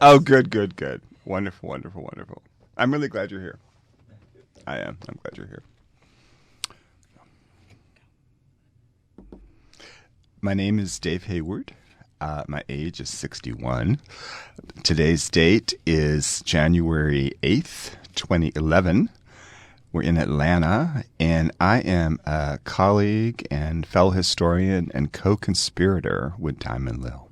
Oh, good, good, good. Wonderful, wonderful, wonderful. I'm really glad you're here. I am. I'm glad you're here. My name is Dave Hayward. My age is 61. Today's date is January 8th, 2011. We're in Atlanta, and I am a colleague and fellow historian and co-conspirator with Diamond Lil.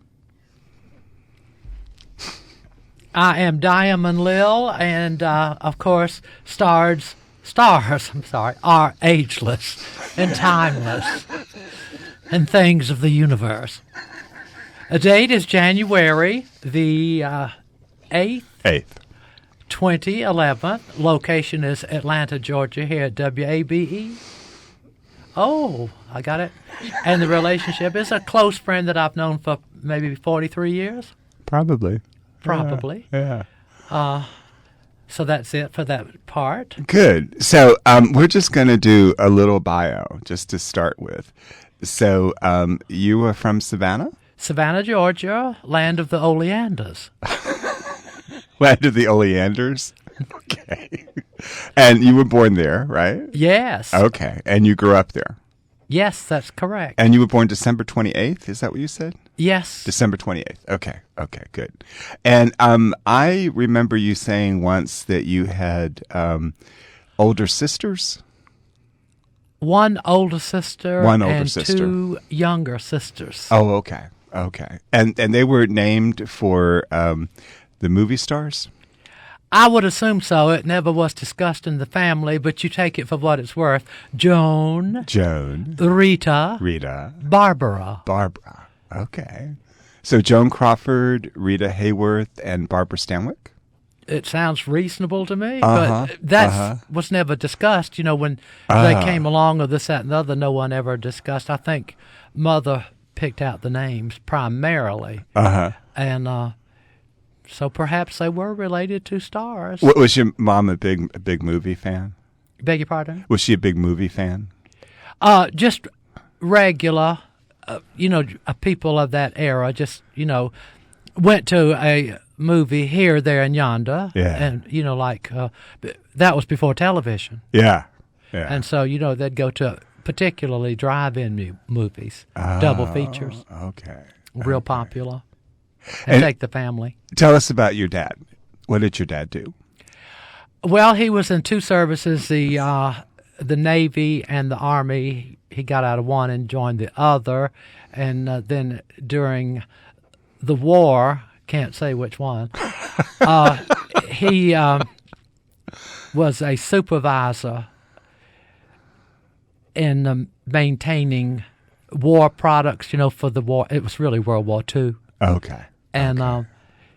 I am Diamond Lil, and of course, stars are ageless and timeless and things of the universe. The date is January the 8th, 2011. Location is Atlanta, Georgia, here at WABE. Oh, I got it. And the relationship is a close friend that I've known for maybe 43 years. Probably. Yeah. So that's it for that part. Good. So we're just going to do a little bio just to start with. So you are from Savannah? Savannah, Georgia, land of the oleanders. Land of the oleanders? Okay. And you were born there, right? Yes. Okay. And you grew up there? Yes, that's correct. And you were born December 28th? Is that what you said? Yes. December 28th. Okay, good. And I remember you saying once that you had older sisters? One older sister and two younger sisters. Oh, okay. And they were named for the movie stars? I would assume so. It never was discussed in the family, but you take it for what it's worth. Joan. Rita. Barbara. Okay. So Joan Crawford, Rita Hayward, and Barbara Stanwyck? It sounds reasonable to me, but that was never discussed. You know, when they came along or this, that, and the other, no one ever discussed. I think Mother picked out the names primarily. And so perhaps they were related to stars. Was your mom a big movie fan? Beg your pardon? Was she a big movie fan? Just regular, people of that era just, went to a movie here, there, and yonder. Yeah. And, that was before television. Yeah. And so, they'd go to particularly drive-in movies, double features. Okay. Real popular. And take the family. Tell us about your dad. What did your dad do? Well, he was in two services, the Navy and the Army. He got out of one and joined the other. And then during the war, can't say which one, he was a supervisor in maintaining war products, for the war. It was really World War II. Okay. And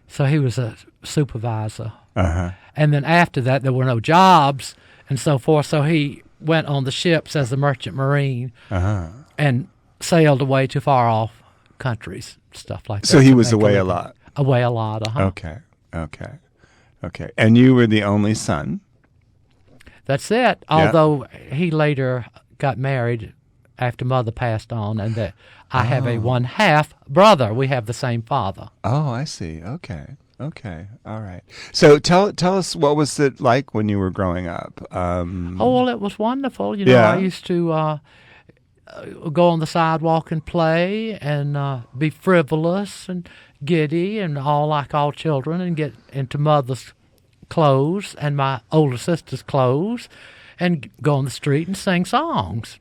so he was a supervisor. And then after that, there were no jobs and so forth. So he went on the ships as a merchant marine and sailed away to far off countries, stuff like that. So he was away a lot? Away a lot, Okay. And you were the only son? That's it. Although he later got married after Mother passed on, and that I have a one-half brother. We have the same father. Oh, I see. Okay. All right. So tell us, what was it like when you were growing up? Well, it was wonderful. I used to go on the sidewalk and play and be frivolous and giddy and all like all children, and get into Mother's clothes and my older sister's clothes and go on the street and sing songs.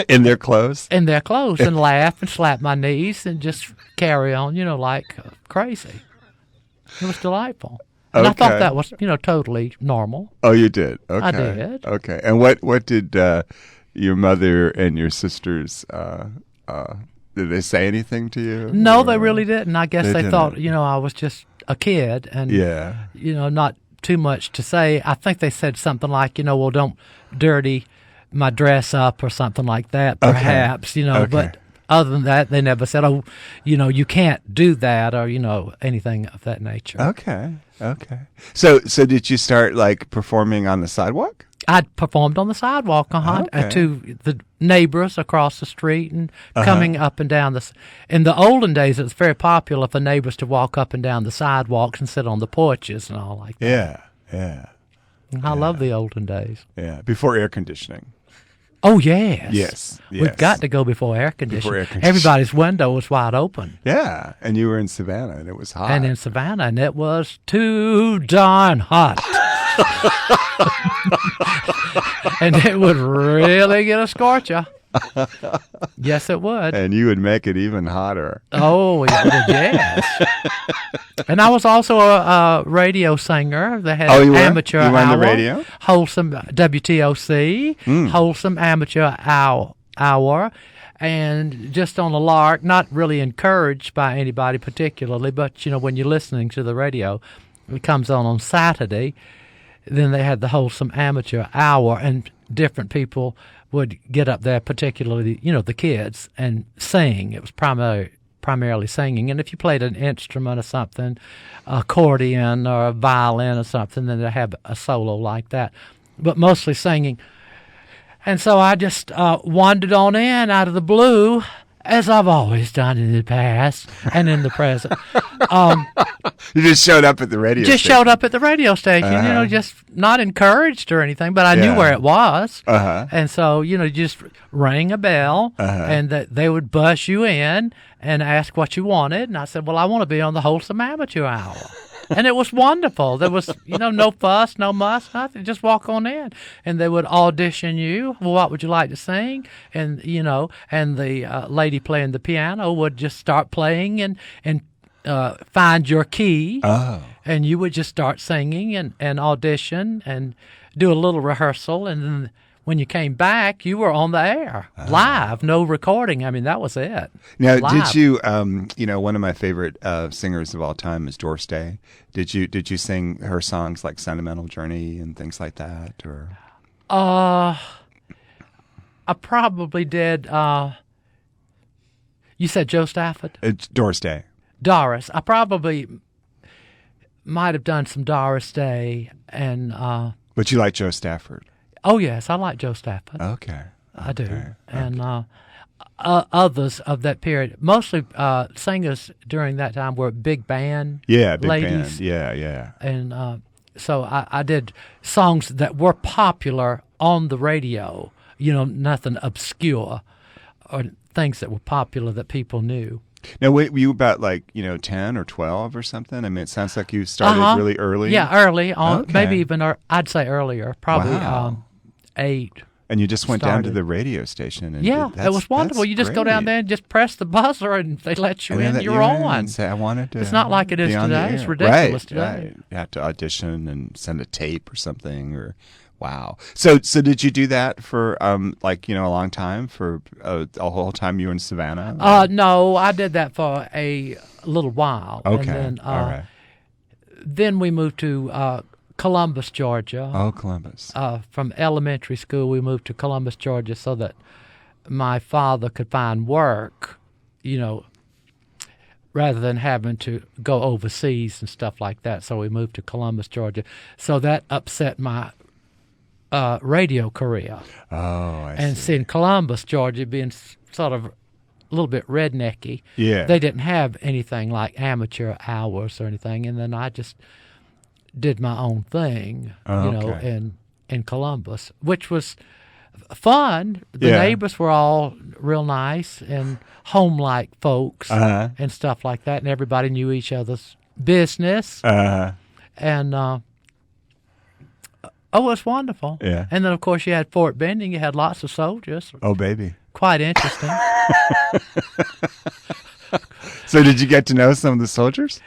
In their clothes? In their clothes, and laugh and slap my knees and just carry on, like crazy. It was delightful. And I thought that was, totally normal. Oh, you did? Okay. I did. Okay. And what did your mother and your sisters, did they say anything to you? No, they really didn't. I guess they thought, I was just a kid and, not too much to say. I think they said something like, well, don't dirty my dress up or something like that, perhaps, but other than that, they never said, oh, you can't do that or, anything of that nature. Okay. So did you start like performing on the sidewalk? I'd performed on the sidewalk Okay. to the neighbors across the street and coming up and down in the olden days, it was very popular for neighbors to walk up and down the sidewalks and sit on the porches and all like that. Yeah, yeah, I love the olden days. yeah. Before air conditioning. Oh, yes. Yes, We've yes. got to go before air conditioning. Before air conditioning. Everybody's window was wide open. Yeah, and you were in Savannah, and it was hot. And in Savannah, and it was too darn hot. And it would really get a scorcher. Yes, it would. And you would make it even hotter. Oh, yes. And I was also a radio singer. They had You were? amateur You were on hour, the radio? wholesome WTOC, wholesome amateur hour, and just on a lark, not really encouraged by anybody particularly, but, when you're listening to the radio, it comes on Saturday, then they had the wholesome amateur hour, and different people would get up there, particularly, the kids, and sing. It was primarily singing. And if you played an instrument or something, accordion or a violin or something, then they have a solo like that. But mostly singing. And so I just wandered on in out of the blue, as I've always done in the past and in the present. You just showed up at the radio Just station. showed up at the radio station, just not encouraged or anything, but I knew where it was. And so, you just rang a bell, and they would bus you in and ask what you wanted. And I said, well, I want to be on the Wholesome Amateur Hour. And it was wonderful. There was, no fuss, no muss, nothing. Just walk on in. And they would audition you. Well, what would you like to sing? And, and the lady playing the piano would just start playing and find your key. Oh. And you would just start singing and audition and do a little rehearsal. And then when you came back, you were on the air, live, no recording. I mean, that was it. Now, Live. did you, one of my favorite singers of all time is Doris Day. Did you sing her songs like Sentimental Journey and things like that? Or I probably did. You said Joe Stafford? It's Doris Day. Doris. I probably might have done some Doris Day. And But you like Joe Stafford? oh, yes, I like Joe Stafford. Okay. I do. Okay. And others of that period, mostly singers during that time were big band Yeah, big ladies. band. Yeah. And so I did songs that were popular on the radio, nothing obscure or things that were popular that people knew. Now, wait, were you about 10 or 12 or something? I mean, it sounds like you started really early. Yeah, early on, Okay. maybe even I'd say earlier, probably Wow. 8. And you just went down to Started. the radio station. And Yeah, it was wonderful. that's You just go down great. there and just press the buzzer, and they let you And then in. that You're in on. And say, I wanted to. It's not like it is be on the today. It's air. ridiculous today. Right. You have to audition and send a tape or something. Or wow. So did you do that for a long time, for a whole time you were in Savannah? No, I did that for a little while. Okay. And then, All right. then we moved to Columbus, Georgia. Oh, Columbus. From elementary school, we moved to Columbus, Georgia, so that my father could find work, rather than having to go overseas and stuff like that. So we moved to Columbus, Georgia. So that upset my radio career. Oh, I And see. in Columbus, Georgia, being sort of a little bit rednecky, Yeah. they didn't have anything like amateur hours or anything. And then I just did my own thing, Okay. in Columbus, which was fun. The Yeah. neighbors were all real nice and home-like folks and stuff like that, and everybody knew each other's business. And it was wonderful. Yeah. And then, of course, you had Fort Benning. You had lots of soldiers. Oh, baby. Quite interesting. So did you get to know some of the soldiers?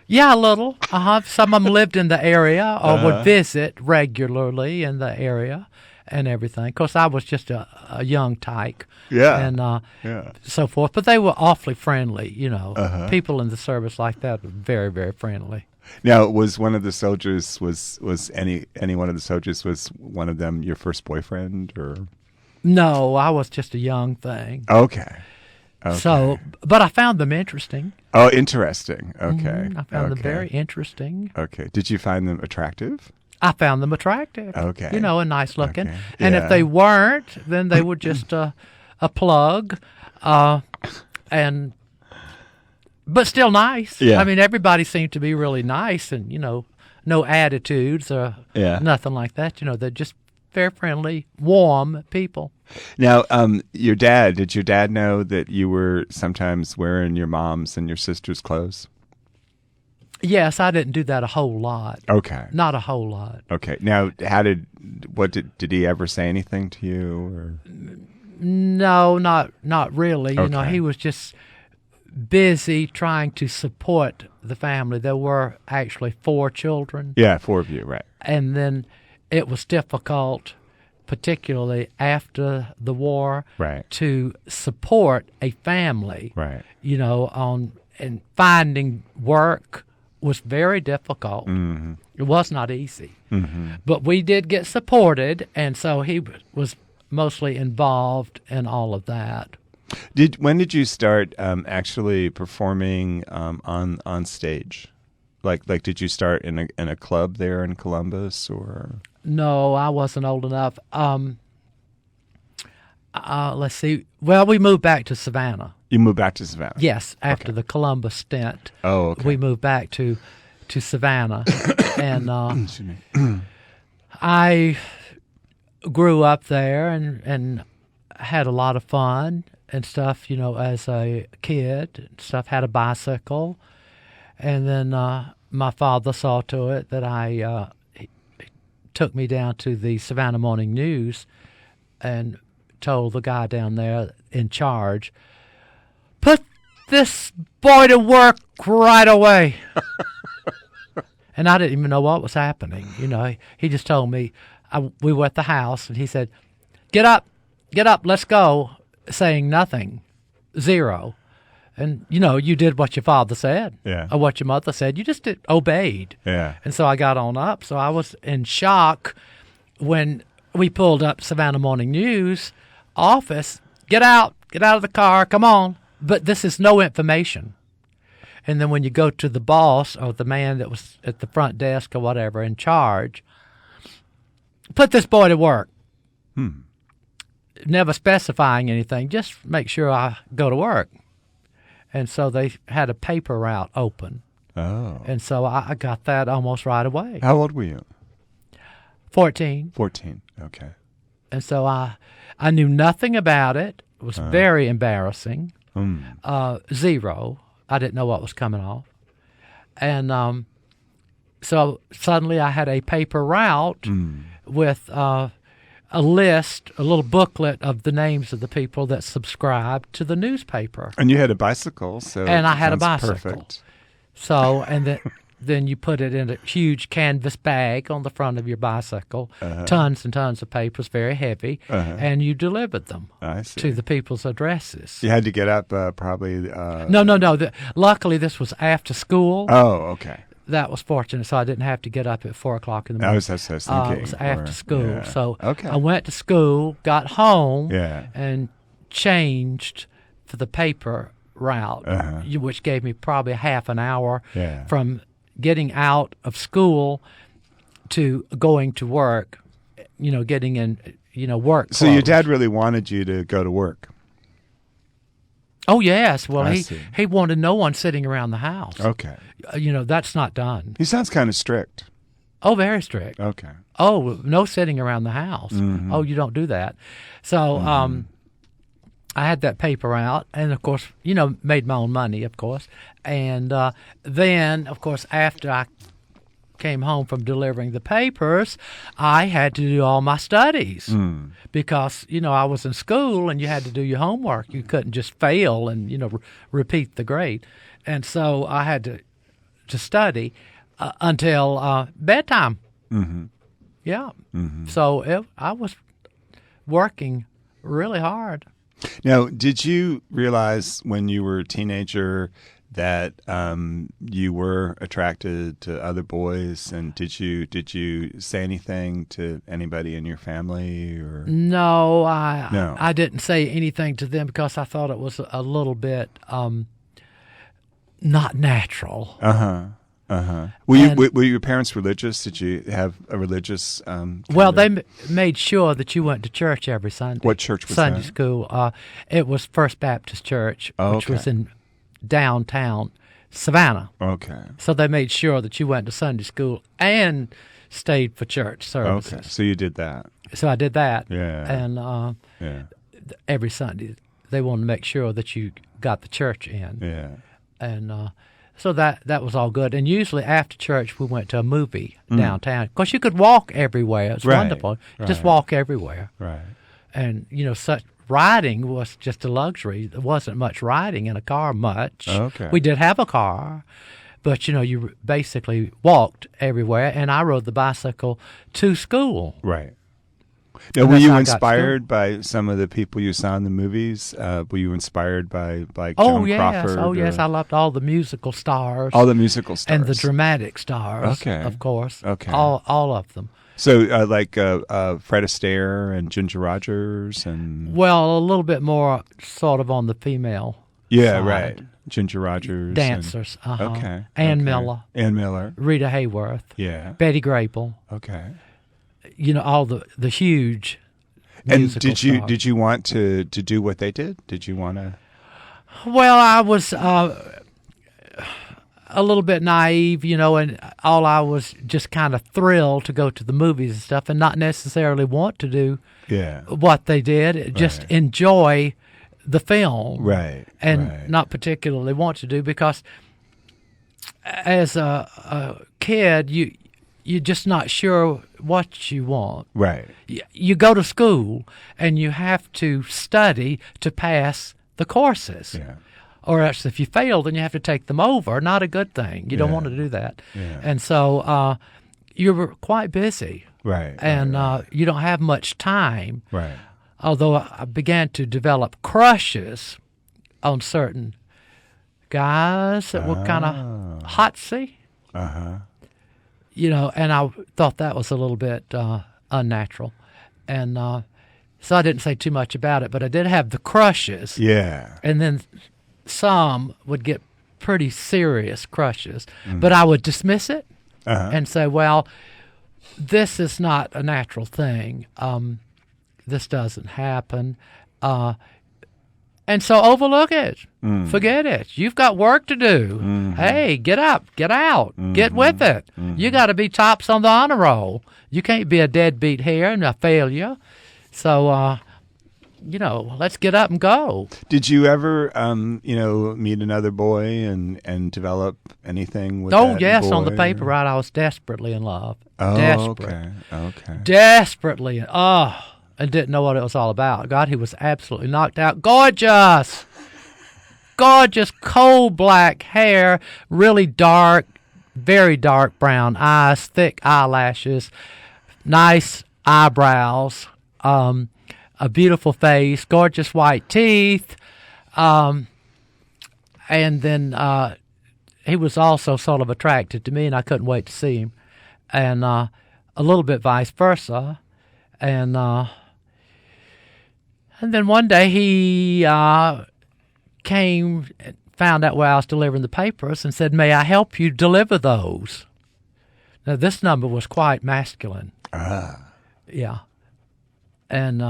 Yeah, a little. Some of them lived in the area or would visit regularly in the area and everything. Of course, I was just a young tyke. Yeah. And Yeah. so forth. But they were awfully friendly, People in the service like that were very, very friendly. Now, was one of the soldiers was any one of the soldiers, was one of them your first boyfriend, or? No, I was just a young thing. Okay. So, but I found them interesting. Oh, interesting. Okay. I found them Okay. very interesting. Okay. Did you find them attractive? I found them attractive. Okay. And nice looking. Okay. And Yeah. if they weren't, then they were just a plug. But still nice. Yeah. I mean, everybody seemed to be really nice and, no attitudes or nothing like that. They're just very friendly, warm people. Now, did your dad know that you were sometimes wearing your mom's and your sister's clothes? Yes, I didn't do that a whole lot. Okay. Not a whole lot. Okay. Now, did he ever say anything to you? Or? No, not really. Okay. He was just busy trying to support the family. There were actually 4 children. Yeah, 4 of you, right. And then it was difficult, particularly after the war, Right. to support a family. Right. And finding work was very difficult. Mm-hmm. It was not easy. Mm-hmm. But we did get supported, and so he was mostly involved in all of that. When did you start actually performing on stage? Like did you start in a club there in Columbus or? No, I wasn't old enough. Let's see. Well, we moved back to Savannah. You moved back to Savannah? Yes, after the Columbus stint. Oh, okay. We moved back to Savannah, and Excuse me. I grew up there and had a lot of fun and stuff, as a kid and stuff. Had a bicycle, and then my father saw to it that he took me down to the Savannah Morning News and told the guy down there in charge, "Put this boy to work right away." And I didn't even know what was happening. He just told me, we were at the house, and he said, get up, let's go," saying nothing, zero. And, you did what your father said, Yeah. or what your mother said. You just obeyed. Yeah. And so I got on up. So I was in shock when we pulled up Savannah Morning News office. Get out of the car, come on. But this is no information. And then when you go to the boss or the man that was at the front desk or whatever in charge, "Put this boy to work." Never specifying anything, just make sure I go to work. And so they had a paper route open. Oh. And so I got that almost right away. How old were you? 14. 14. Okay. And so I knew nothing about it. It was very embarrassing. Zero. I didn't know what was coming off. And so suddenly I had a paper route with a list, a little booklet of the names of the people that subscribed to the newspaper. And you had a bicycle, so And I had a sounds bicycle. Perfect. So, and then you put it in a huge canvas bag on the front of your bicycle, tons and tons of papers, very heavy, and you delivered them I see. to the people's addresses. You had to get up probably. No. Luckily, this was after school. Oh, okay. That was fortunate, so I didn't have to get up at 4 o'clock in the I morning. was thinking. It was after school. Yeah. So Okay. I went to school, got home, Yeah. and changed for the paper route, which gave me probably half an hour Yeah. from getting out of school to going to work, getting in, work clothes. So your dad really wanted you to go to work. Oh, yes. Well, I he see. he wanted no one sitting around the house. Okay. That's not done. He sounds kind of strict. Oh, very strict. Okay. Oh, no sitting around the house. Mm-hmm. Oh, you don't do that. So I had that paper out and, of course, made my own money, of course. And then, of course, after I came home from delivering the papers, I had to do all my studies because, I was in school and you had to do your homework. You couldn't just fail and, repeat the grade. And so I had to study until bedtime. Mm-hmm. Yeah. Mm-hmm. So I was working really hard. Now, did you realize when you were a teenager that you were attracted to other boys, and did you say anything to anybody in your family or? No, No. I didn't say anything to them because I thought it was a little bit not natural. Were your parents religious? Did you have a religious? Well, they made sure that you went to church every Sunday. What church was Sunday that? school. It was First Baptist Church, which okay. was in downtown Savannah. Okay. So they made sure that you went to Sunday school and stayed for church services. Okay. So you did that. So I did that. Yeah. And every Sunday they wanted to make sure that you got the church in. Yeah. And so that was all good. And usually after church we went to a movie downtown. Of course, you could walk everywhere. It's wonderful. Just walk everywhere. Right. And, such riding was just a luxury. There wasn't much riding in a car much. Okay. We did have a car, but, you basically walked everywhere. And I rode the bicycle to school. Right. Now, were you inspired by some of the people you saw in the movies? Were you inspired by Joan Crawford? Oh, yes. I loved all the musical stars. All the musical stars. And the dramatic stars, of course. Okay. All of them. So, Fred Astaire and Ginger Rogers and... Well, a little bit more sort of on the female side. Right. Ginger Rogers. Dancers. Okay. Ann Miller. Ann Miller. Rita Hayworth. Yeah. Betty Grable. Okay. All the huge and musical stars. Did you want to do what they did? Did you want to? Well, I was a little bit naive, and all I was just kind of thrilled to go to the movies and stuff, and not necessarily want to do what they did. Just enjoy the film, and not particularly want to do, because as a kid, you're just not sure what you want. Right. You go to school and you have to study to pass the courses. Yeah. Or else if you fail, then you have to take them over. Not a good thing. You don't want to do that. Yeah. And so you're quite busy. Right. And you don't have much time. Right. Although I began to develop crushes on certain guys that were kind of hotsy. And I thought that was a little bit unnatural. And so I didn't say too much about it, but I did have the crushes. Yeah. And then some would get pretty serious crushes. But I would dismiss it and say, well, this is not a natural thing. This doesn't happen. And so overlook it. Forget it. You've got work to do. Hey, get up, get out, get with it. You got to be tops on the honor roll. You can't be a deadbeat here and a failure. So, let's get up and go. Did you ever, meet another boy and develop anything with Oh, that yes, boy? on the paper route, I was desperately in love. Oh, Desperate. Okay. Desperately. And didn't know what it was all about. God, he was absolutely knocked out. Gorgeous, coal black hair, really dark, very dark brown eyes, thick eyelashes, nice eyebrows, a beautiful face, gorgeous white teeth, and then he was also sort of attracted to me, and I couldn't wait to see him, and a little bit vice versa, and then one day he came, found out where I was delivering the papers, and said, "May I help you deliver those?" Now, this number was quite masculine. Yeah. And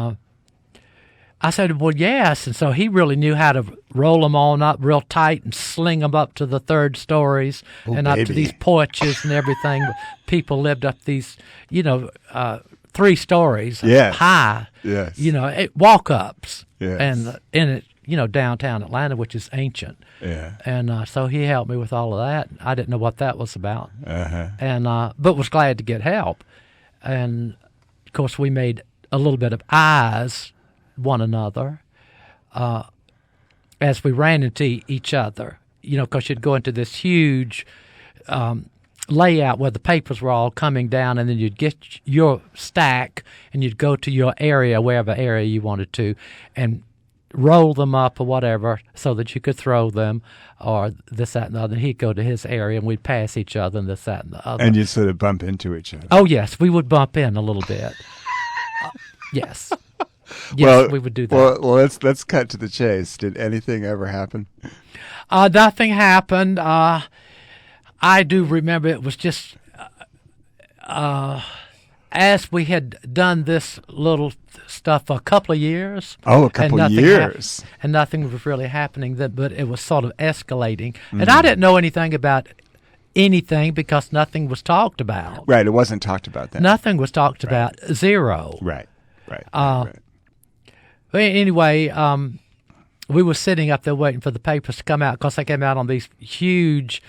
I said, well, yes. And so he really knew how to roll them on up real tight and sling them up to the third stories up to these porches and everything. People lived up these, 3 stories high, walk-ups, and in it, downtown Atlanta, which is ancient. Yeah. And so he helped me with all of that. I didn't know what that was about, and but was glad to get help. And, of course, we made a little bit of eyes one another as we ran into each other, because you'd go into this huge layout where the papers were all coming down, and then you'd get your stack and you'd go to your area, wherever area you wanted to, and roll them up or whatever so that you could throw them or this, that, and the other. And he'd go to his area and we'd pass each other and this, that, and the other. And you'd sort of bump into each other. Oh, yes. We would bump in a little bit. Yes. Yes, well, we would do that. Well, let's cut to the chase. Did anything ever happen? Nothing happened. I do remember it was just as we had done this little stuff for a couple of years. Oh, a couple of years. And nothing was really happening, but it was sort of escalating. And I didn't know anything about anything because nothing was talked about. Right, it wasn't talked about then. Nothing was talked about. Zero. Right. Anyway, we were sitting up there waiting for the papers to come out because they came out on these huge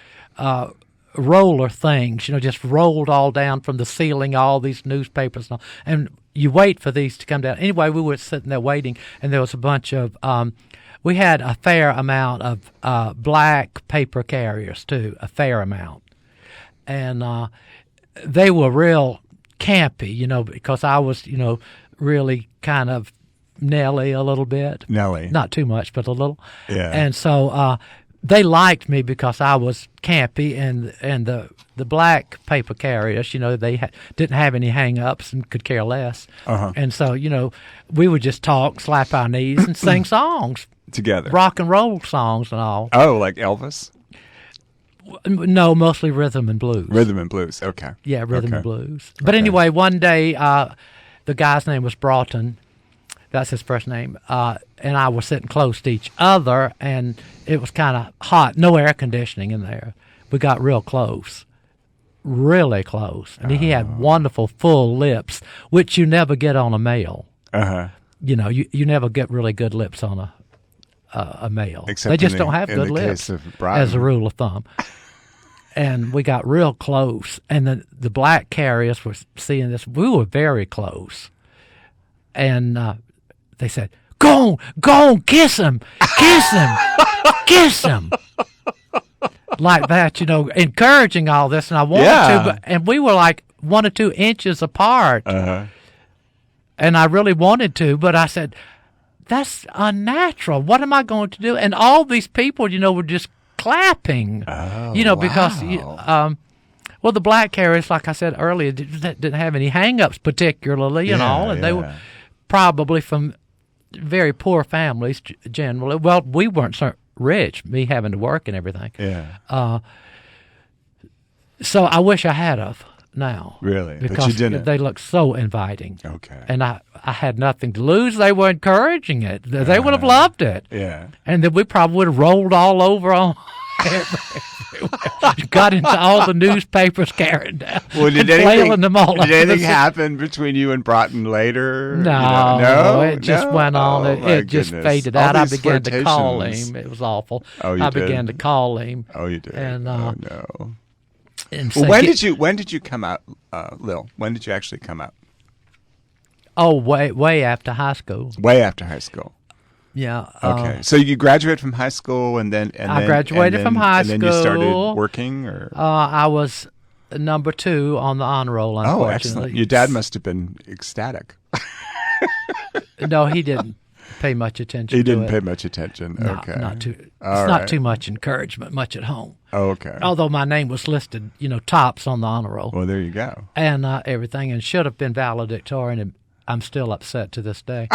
roller things, just rolled all down from the ceiling, all these newspapers. And you wait for these to come down. Anyway, we were sitting there waiting, and there was a bunch of we had a fair amount of black paper carriers, too, a fair amount. And they were real campy, because I was, really kind of Nelly a little bit. Nelly. Not too much, but a little. Yeah. And so they liked me because I was campy, and the black paper carriers, they didn't have any hang-ups and could care less. Uh-huh. And so, we would just talk, slap our knees, and sing songs. Together. Rock and roll songs and all. Oh, like Elvis? No, mostly rhythm and blues. Rhythm and blues, okay. Yeah, rhythm and blues. But anyway, one day, the guy's name was Broughton. That's his first name. And I was sitting close to each other, and it was kind of hot. No air conditioning in there. We got real close. Really close. And he had wonderful, full lips, which you never get on a male. Uh-huh. You never get really good lips on a male. Except they just don't have good lips, as a rule of thumb. And we got real close. And the black carriers were seeing this. We were very close. And they said, go on, kiss him, kiss him. Like that, encouraging all this. And I wanted to, and we were like 1 or 2 inches apart. Uh-huh. And I really wanted to, but I said, that's unnatural. What am I going to do? And all these people, were just clapping. Oh, because, well, the black carriers, like I said earlier, didn't have any hang-ups particularly, and they were probably from very poor families generally. Well, we weren't so rich, me having to work and everything. Yeah. So I wish I had of now. Really? Because but you didn't. They looked so inviting. Okay. And I had nothing to lose. They were encouraging it. They would have loved it. Yeah. And then we probably would have rolled all over on got into all the newspapers carrying down. Well, did anything happen between you and Broughton later? No, it just went on. It just faded out. I began to call him. It was awful. Oh, you I did? began to call him. Oh, you did? And, oh, no. And well, when did you come out, Lil? When did you actually come out? Oh, way after high school. Way after high school. Yeah. Okay. So you graduated from high school, and then I graduated from high school. And then you started working, or? I was number 2 on the honor roll. Unfortunately. Oh, excellent! Your dad must have been ecstatic. No, he didn't pay much attention. He didn't pay much attention. No, okay. Not too. It's not too much encouragement, much at home. Oh, okay. Although my name was listed, tops on the honor roll. Well, there you go. And everything, and should have been valedictorian, and I'm still upset to this day.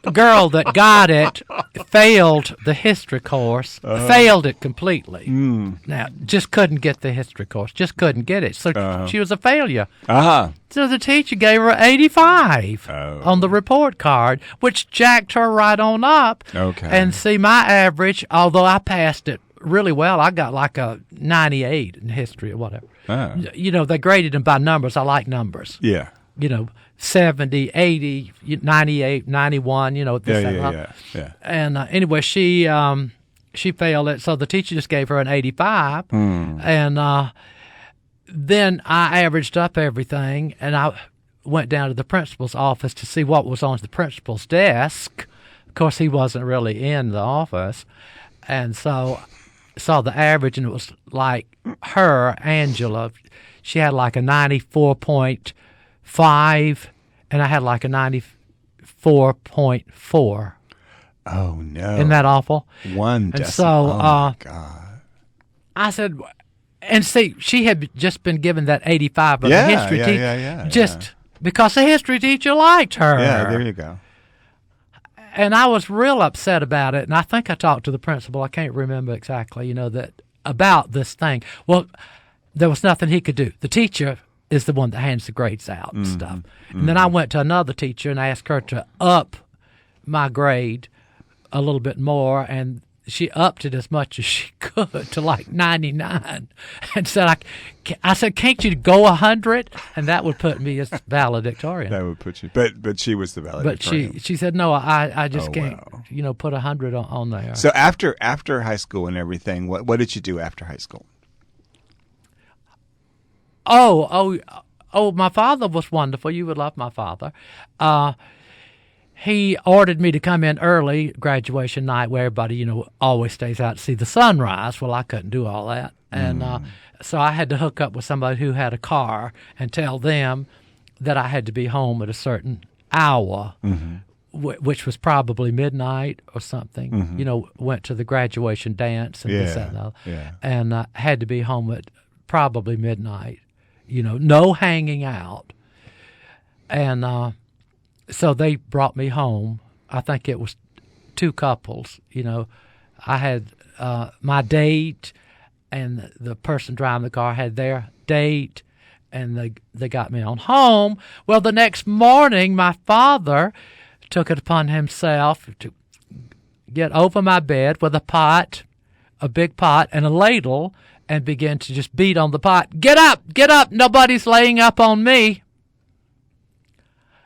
The girl that got it failed the history course, failed it completely. Now, just couldn't get the history course, just couldn't get it. So she was a failure. So the teacher gave her 85 on the report card, which jacked her right on up. Okay. And see, my average, although I passed it really well, I got like a 98 in history or whatever. They graded them by numbers. I like numbers. Yeah. 70, 80, 98, 91, Yeah. And anyway, she failed it, so the teacher just gave her an 85. And then I averaged up everything, and I went down to the principal's office to see what was on the principal's desk. Of course, he wasn't really in the office. And so I saw the average, and it was like her, Angela, she had like a 94.5, and I had like a 94.4. Oh, no. Isn't that awful? One decimal. And so, oh, my God. I said, and see, she had just been given that 85 of the history teacher. Just because the history teacher liked her. Yeah, there you go. And I was real upset about it, and I think I talked to the principal. I can't remember exactly, that about this thing. Well, there was nothing he could do. The teacher is the one that hands the grades out and stuff. And then I went to another teacher and asked her to up my grade a little bit more, and she upped it as much as she could to like 99, and said, I said, can't you go 100? And that would put me as valedictorian. That would put you, but she was the valedictorian. But she said, no, I just can't, put 100 on there. So after high school and everything, what did you do after high school? Oh, my father was wonderful. You would love my father. He ordered me to come in early, graduation night, where everybody, always stays out to see the sunrise. Well, I couldn't do all that. And so I had to hook up with somebody who had a car and tell them that I had to be home at a certain hour, which was probably midnight or something. Went to the graduation dance and this, that, and the other. And had to be home at probably midnight. No hanging out. And so they brought me home. I think it was two couples. I had my date, and the person driving the car had their date, and they got me on home. Well, the next morning, my father took it upon himself to get over my bed with a big pot, and a ladle, and began to just beat on the pot. Get up, nobody's laying up on me.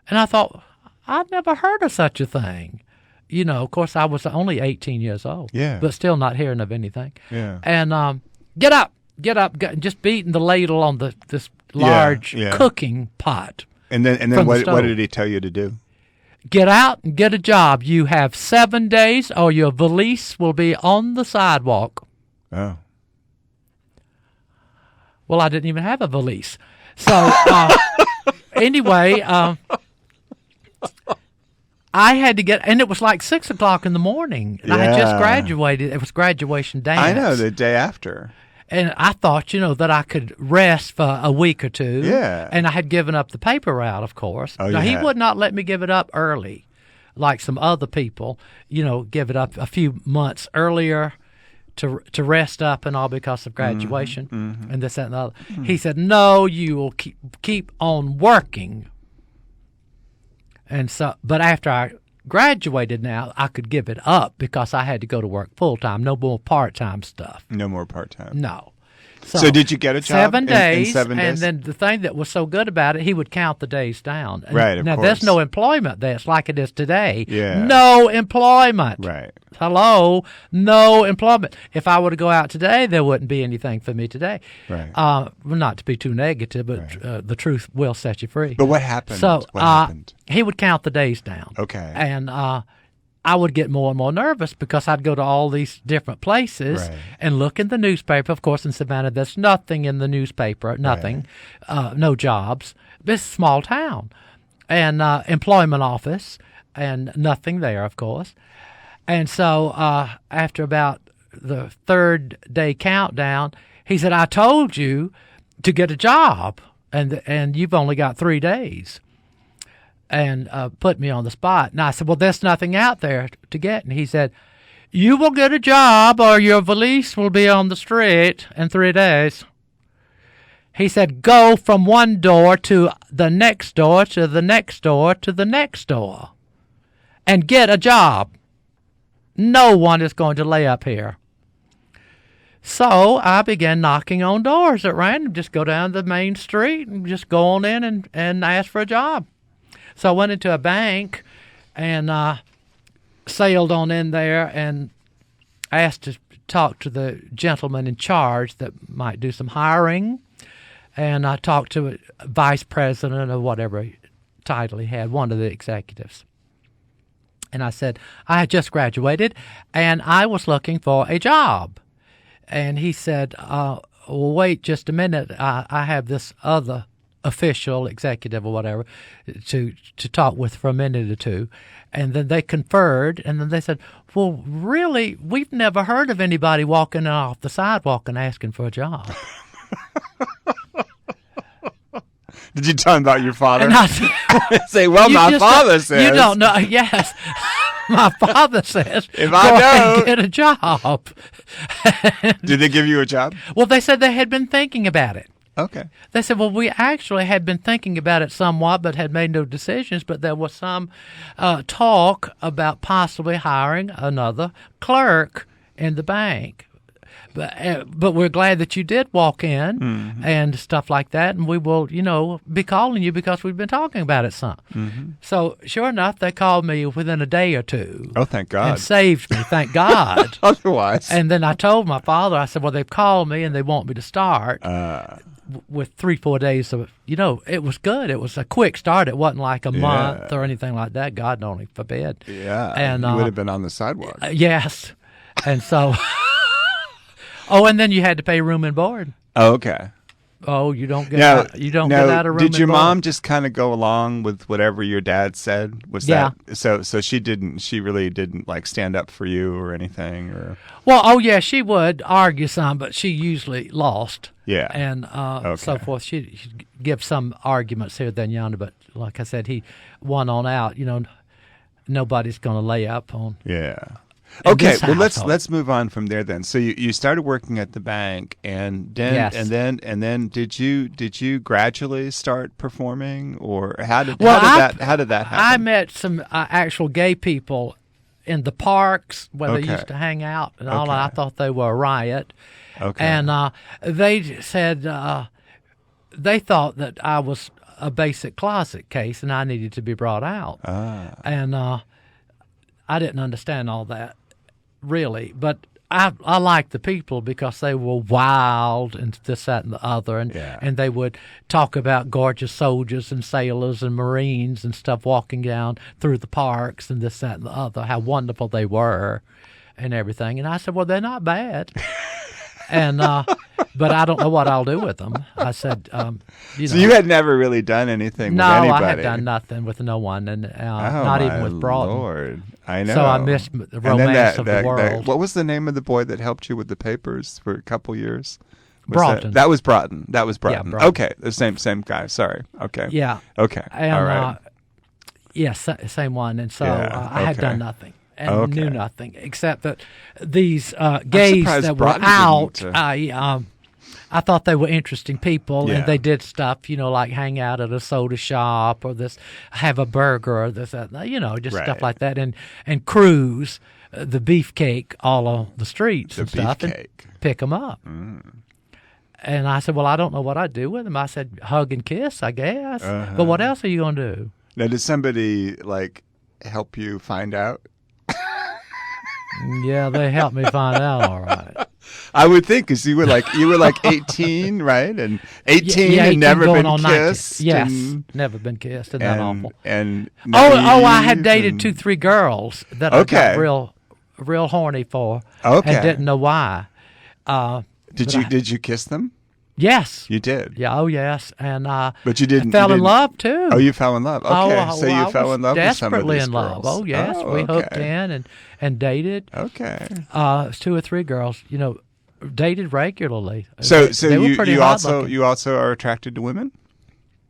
And I thought, I'd never heard of such a thing. Of course, I was only 18 years old, but still not hearing of anything. Yeah. And get up, just beating the ladle on this large cooking pot. And then what did he tell you to do? Get out and get a job. You have 7 days, or your valise will be on the sidewalk. Oh. Well, I didn't even have a valise. So anyway, I had to and it was like 6 o'clock in the morning. And I had just graduated. It was graduation dance. I know, the day after. And I thought, that I could rest for a week or two. Yeah. And I had given up the paper route, of course. Oh, now, he would not let me give it up early, like some other people, give it up a few months earlier to rest up and all because of graduation and this, that, and the other. He said, no, you will keep on working. And so, but after I graduated now, I could give it up because I had to go to work full-time, no more part-time stuff. No more part-time. No. So did you get a job 7 days, in 7 days? And then the thing that was so good about it, he would count the days down. Right, of now, course. there's no employment there. It's like it is today. Yeah. No employment. Right. Hello? No employment. If I were to go out today, there wouldn't be anything for me today. Right. Well, not to be too negative, but the truth will set you free. But what happened? So what happened? He would count the days down. Okay. And I would get more and more nervous because I'd go to all these different places and look in the newspaper. Of course, in Savannah, there's nothing in the newspaper, nothing, no jobs. It's a small town. And employment office, and nothing there, of course. And so after about the third day countdown, he said, I told you to get a job, and you've only got 3 days. And put me on the spot. And I said, well, there's nothing out there to get. And he said, you will get a job or your valise will be on the street in 3 days. He said, go from one door to the next door to the next door to the next door and get a job. No one is going to lay up here. So I began knocking on doors at random. Just go down the main street and just go on in and ask for a job. So I went into a bank and sailed on in there and asked to talk to the gentleman in charge that might do some hiring. And I talked to a vice president or whatever title he had, one of the executives. And I said, I had just graduated and I was looking for a job. And he said, well, wait just a minute. I have this other official, executive or whatever, to talk with for a minute or two. And then they conferred, and then they said, well, really, we've never heard of anybody walking off the sidewalk and asking for a job. Did you tell him about your father? And I say, well, my father says. You don't know. Yes. my father says, If go I ahead know. and get a job. Did they give you a job? Well, they said they had been thinking about it. Okay. They said, well, we actually had been thinking about it somewhat, but had made no decisions. But there was some talk about possibly hiring another clerk in the bank. But we're glad that you did walk in and stuff like that. And we will, be calling you because we've been talking about it some. Mm-hmm. So sure enough, they called me within a day or two. Oh, thank God. And saved me, thank God. Otherwise. And then I told my father, I said, well, they've called me and they want me to start. With 3-4 days of, it was good. It was a quick start. It wasn't like a month or anything like that. God only forbid. Yeah. And you would have been on the sidewalk. Yes. And so, and then you had to pay room and board. Oh, okay. Oh, you don't get out of room and board. Did your mom just kind of go along with whatever your dad said? Was that so she really didn't like stand up for you or anything or? Well, she would argue some, but she usually lost. Yeah. And so forth. She'd give some arguments here, then yonder, but like I said, he won on out. Nobody's going to lay up on. Yeah. Okay, well household. let's move on from there then. So you started working at the bank, and then Yes. and then did you gradually start performing, or how did that happen? I met some actual gay people in the parks where they used to hang out and all. I thought they were a riot. Okay. And they said they thought that I was a basic closet case and I needed to be brought out. And I didn't understand all that, really. But I liked the people because they were wild and this, that, and the other. And they would talk about gorgeous soldiers and sailors and Marines and stuff walking down through the parks and this, that, and the other, how wonderful they were and everything. And I said, well, they're not bad. And but I don't know what I'll do with them. I said, So you had never really done anything with anybody? No, I had done nothing with no one, and not even with Broughton. Lord. I know. So I missed the romance of the world. What was the name of the boy that helped you with the papers for a couple years? Broughton. That was Broughton. That was Broughton. Yeah, Broughton. Okay, the same guy. Sorry. Okay. Yeah. Okay. And, all right. yes, same one. And so I had done nothing. And knew nothing except that these gays that were out, I thought they were interesting people, and they did stuff, like hang out at a soda shop or have a burger or this, just stuff like that, and cruise the beefcake all on the streets and stuff, and pick them up. And I said, well, I don't know what I'd do with them. I said, hug and kiss, I guess. But what else are you going to do? Now, did somebody help you find out? Yeah, they helped me find out. All right. I would think because you were like 18, right? And 18 and never been kissed. Yes, never been kissed. Isn't that awful? And I had dated 2-3 girls that I got real horny for. Okay. And didn't know why. Did you kiss them? Yes. You did? Yeah, yes. And but you didn't. I fell in love, too. Oh, you fell in love. Okay, so you fell in love with some of these desperately in love. girls. Oh, yes. We hooked in and dated. Okay. 2 or 3 girls, dated regularly. So they were pretty hot looking. you also are attracted to women?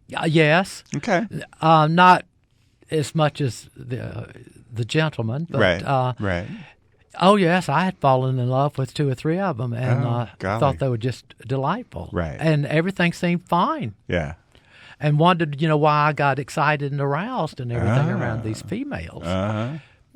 Yes. Okay. Not as much as the gentleman, but right. Oh, yes, I had fallen in love with 2 or 3 of them, and thought they were just delightful. Right. And everything seemed fine. Yeah. And wondered, why I got excited and aroused and everything around these females.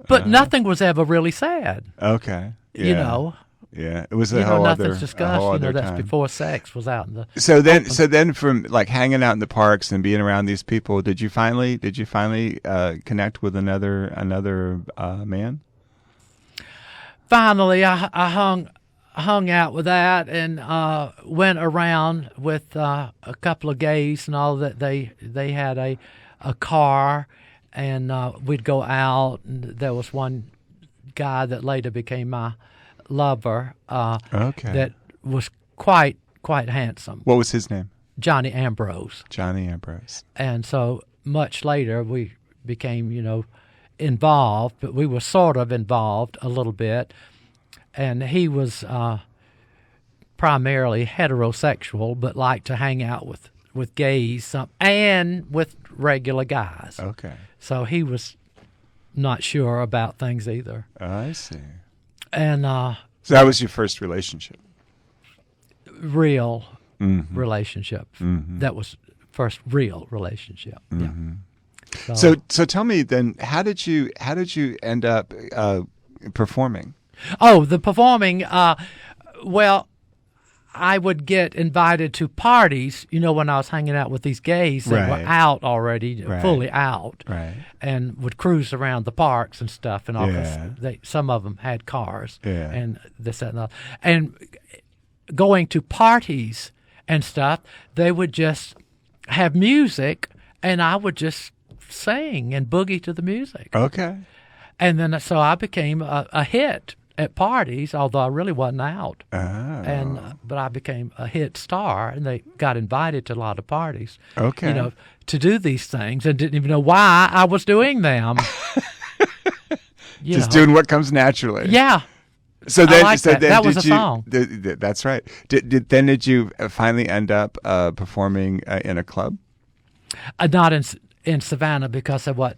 But nothing was ever really sad. Okay. Yeah. Yeah, it was a whole other. Nothing's discussed. That's time. before sex was out in the. So then, from hanging out in the parks and being around these people, did you finally connect with another man? Finally, I hung out with that and went around with a couple of gays and all that. They had a car, and we'd go out. And there was one guy that later became my lover. That was quite handsome. What was his name? Johnny Ambrose. Johnny Ambrose. And so much later, we became involved, but we were sort of involved a little bit, and he was primarily heterosexual, but liked to hang out with gays and with regular guys. Okay. So he was not sure about things either. I see. And So that was your first relationship? real relationship. That was first real relationship. Yeah. So tell me then, how did you end up performing? Oh, the performing. Well, I would get invited to parties, when I was hanging out with these gays that were out already, fully out, and would cruise around the parks and stuff. And all some of them had cars and this, that, and that. And going to parties and stuff, they would just have music, and I would just sing and boogie to the music. Okay. And then so I became a hit at parties, although I really wasn't out. But I became a hit star, and they got invited to a lot of parties. Okay. To do these things, and didn't even know why I was doing them. Just doing what comes naturally. Yeah. So then, that was a song. That's right. Did you finally end up performing in a club? Not in Savannah, because of what.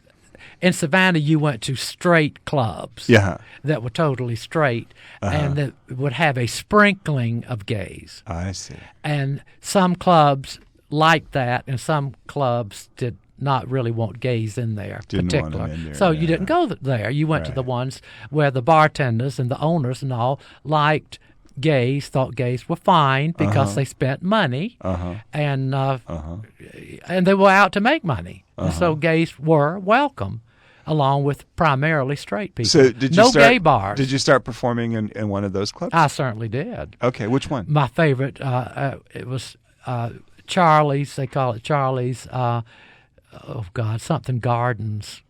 In Savannah, you went to straight clubs that were totally straight and that would have a sprinkling of gays. I see. And some clubs liked that, and some clubs did not really want gays in there. Didn't want them in there, so you didn't go there. You went to the ones where the bartenders and the owners and all liked gays, thought gays were fine because they spent money, and they were out to make money. And so gays were welcome, along with primarily straight people. So gay bars. Did you start performing in one of those clubs? I certainly did. Okay, which one? My favorite, it was Charlie's. They call it Charlie's. Something Gardens,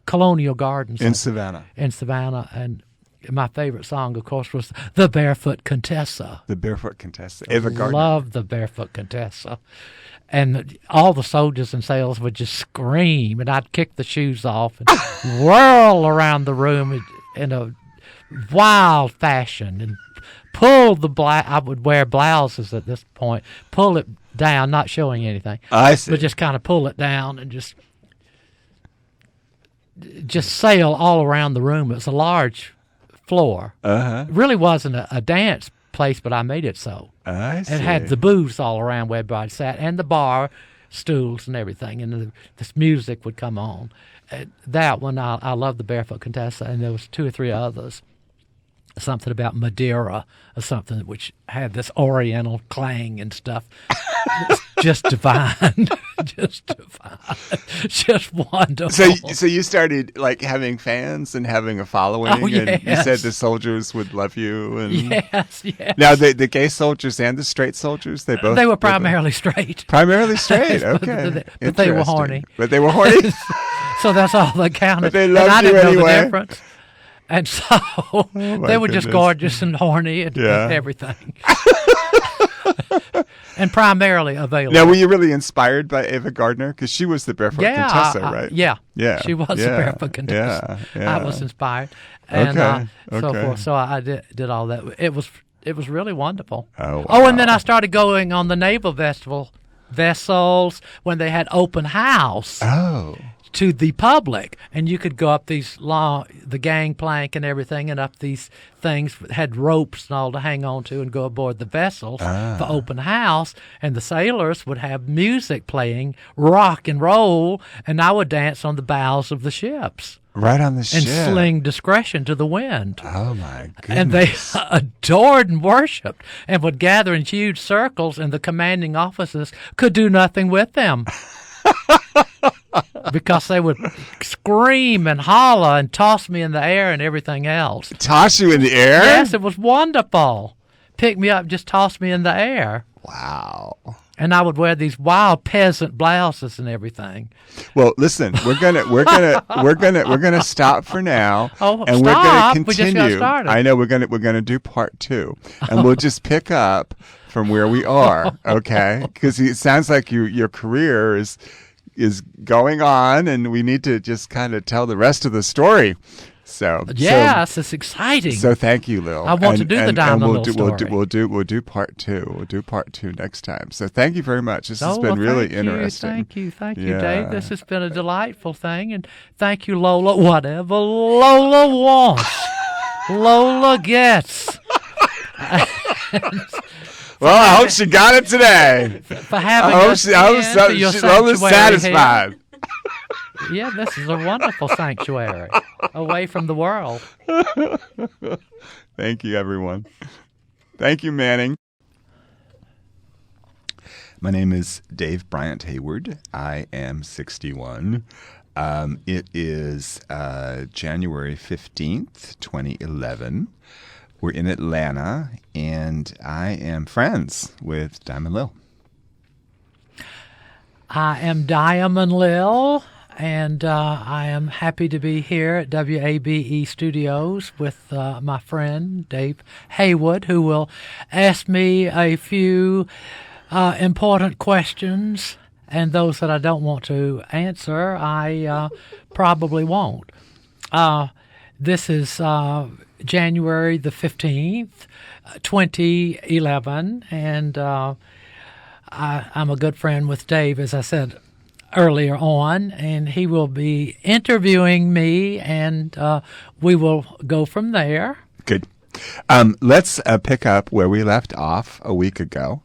Colonial Gardens in Savannah. And my favorite song, of course, was "The Barefoot Contessa." The Barefoot Contessa. Ava Gardner. Loved the Barefoot Contessa. And all the soldiers and sailors would just scream, and I'd kick the shoes off and whirl around the room in a wild fashion and pull I would wear blouses at this point, pull it down, not showing anything. I see. But just kind of pull it down and just sail all around the room. It was a large floor. It really wasn't a dance place, but I made it so. I see. It had the booths all around where everybody sat, and the bar stools and everything, and this music would come on. That one, I loved the Barefoot Contessa, and there was 2 or 3 others. Something about Madeira or something, which had this oriental clang and stuff. It's just divine. Just divine. Just wonderful. So you started like having fans and having a following, oh, yes. And you said the soldiers would love you. And yes. Now the gay soldiers and the straight soldiers, they were primarily straight. Primarily straight, okay. But they were horny. But they were horny? So that's all that counted. But they loved and I you didn't anyway. know the difference. And so they were just gorgeous and horny and everything. And primarily available. Now, were you really inspired by Ava Gardner? Because she was the Barefoot Contessa, right? Yeah. She was the Barefoot Contessa. Yeah. I was inspired. And so Okay. forth. So I did all that. It was really wonderful. Oh, wow. Oh, and then I started going on the naval vessels when they had open house. Oh. To the public, and you could go up these the gangplank and everything, and up these things that had ropes and all to hang on to and go aboard the vessels for open house, and the sailors would have music playing, rock and roll, and I would dance on the bows of the ships. Right on the ship. And sling discretion to the wind. Oh, my goodness. And they adored and worshipped and would gather in huge circles, and the commanding officers could do nothing with them. Because they would scream and holler and toss me in the air and everything else. Toss you in the air? Yes, it was wonderful. Pick me up, just toss me in the air. Wow. And I would wear these wild peasant blouses and everything. Well, listen, we're gonna stop for now, and we're gonna continue. We just got started. I know we're gonna do part 2, and we'll just pick up from where we are, okay? Because it sounds like your career is going on, and we need to just kind of tell the rest of the story So yes, it's exciting. So thank you, Lil. I want to do the Diamond Lil story. We'll do part two. We'll do part two next time. So thank you very much. This has been really interesting. Thank you, Dave. This has been a delightful thing, and thank you, Lola. Whatever Lola wants, Lola gets. Well, I hope she got it today. For having us Lola's satisfied. Here. Yeah, this is a wonderful sanctuary away from the world. Thank you, everyone. Thank you, Manning. My name is Dave Bryant Hayward. I am 61. It is January 15th, 2011. We're in Atlanta, and I am friends with Diamond Lil. I am Diamond Lil, and I am happy to be here at WABE Studios with my friend Dave Hayward, who will ask me a few important questions, and those that I don't want to answer, I probably won't. This is January the 15th, 2011, and I'm a good friend with Dave, as I said earlier on, and he will be interviewing me, and we will go from there. Good. Let's pick up where we left off a week ago.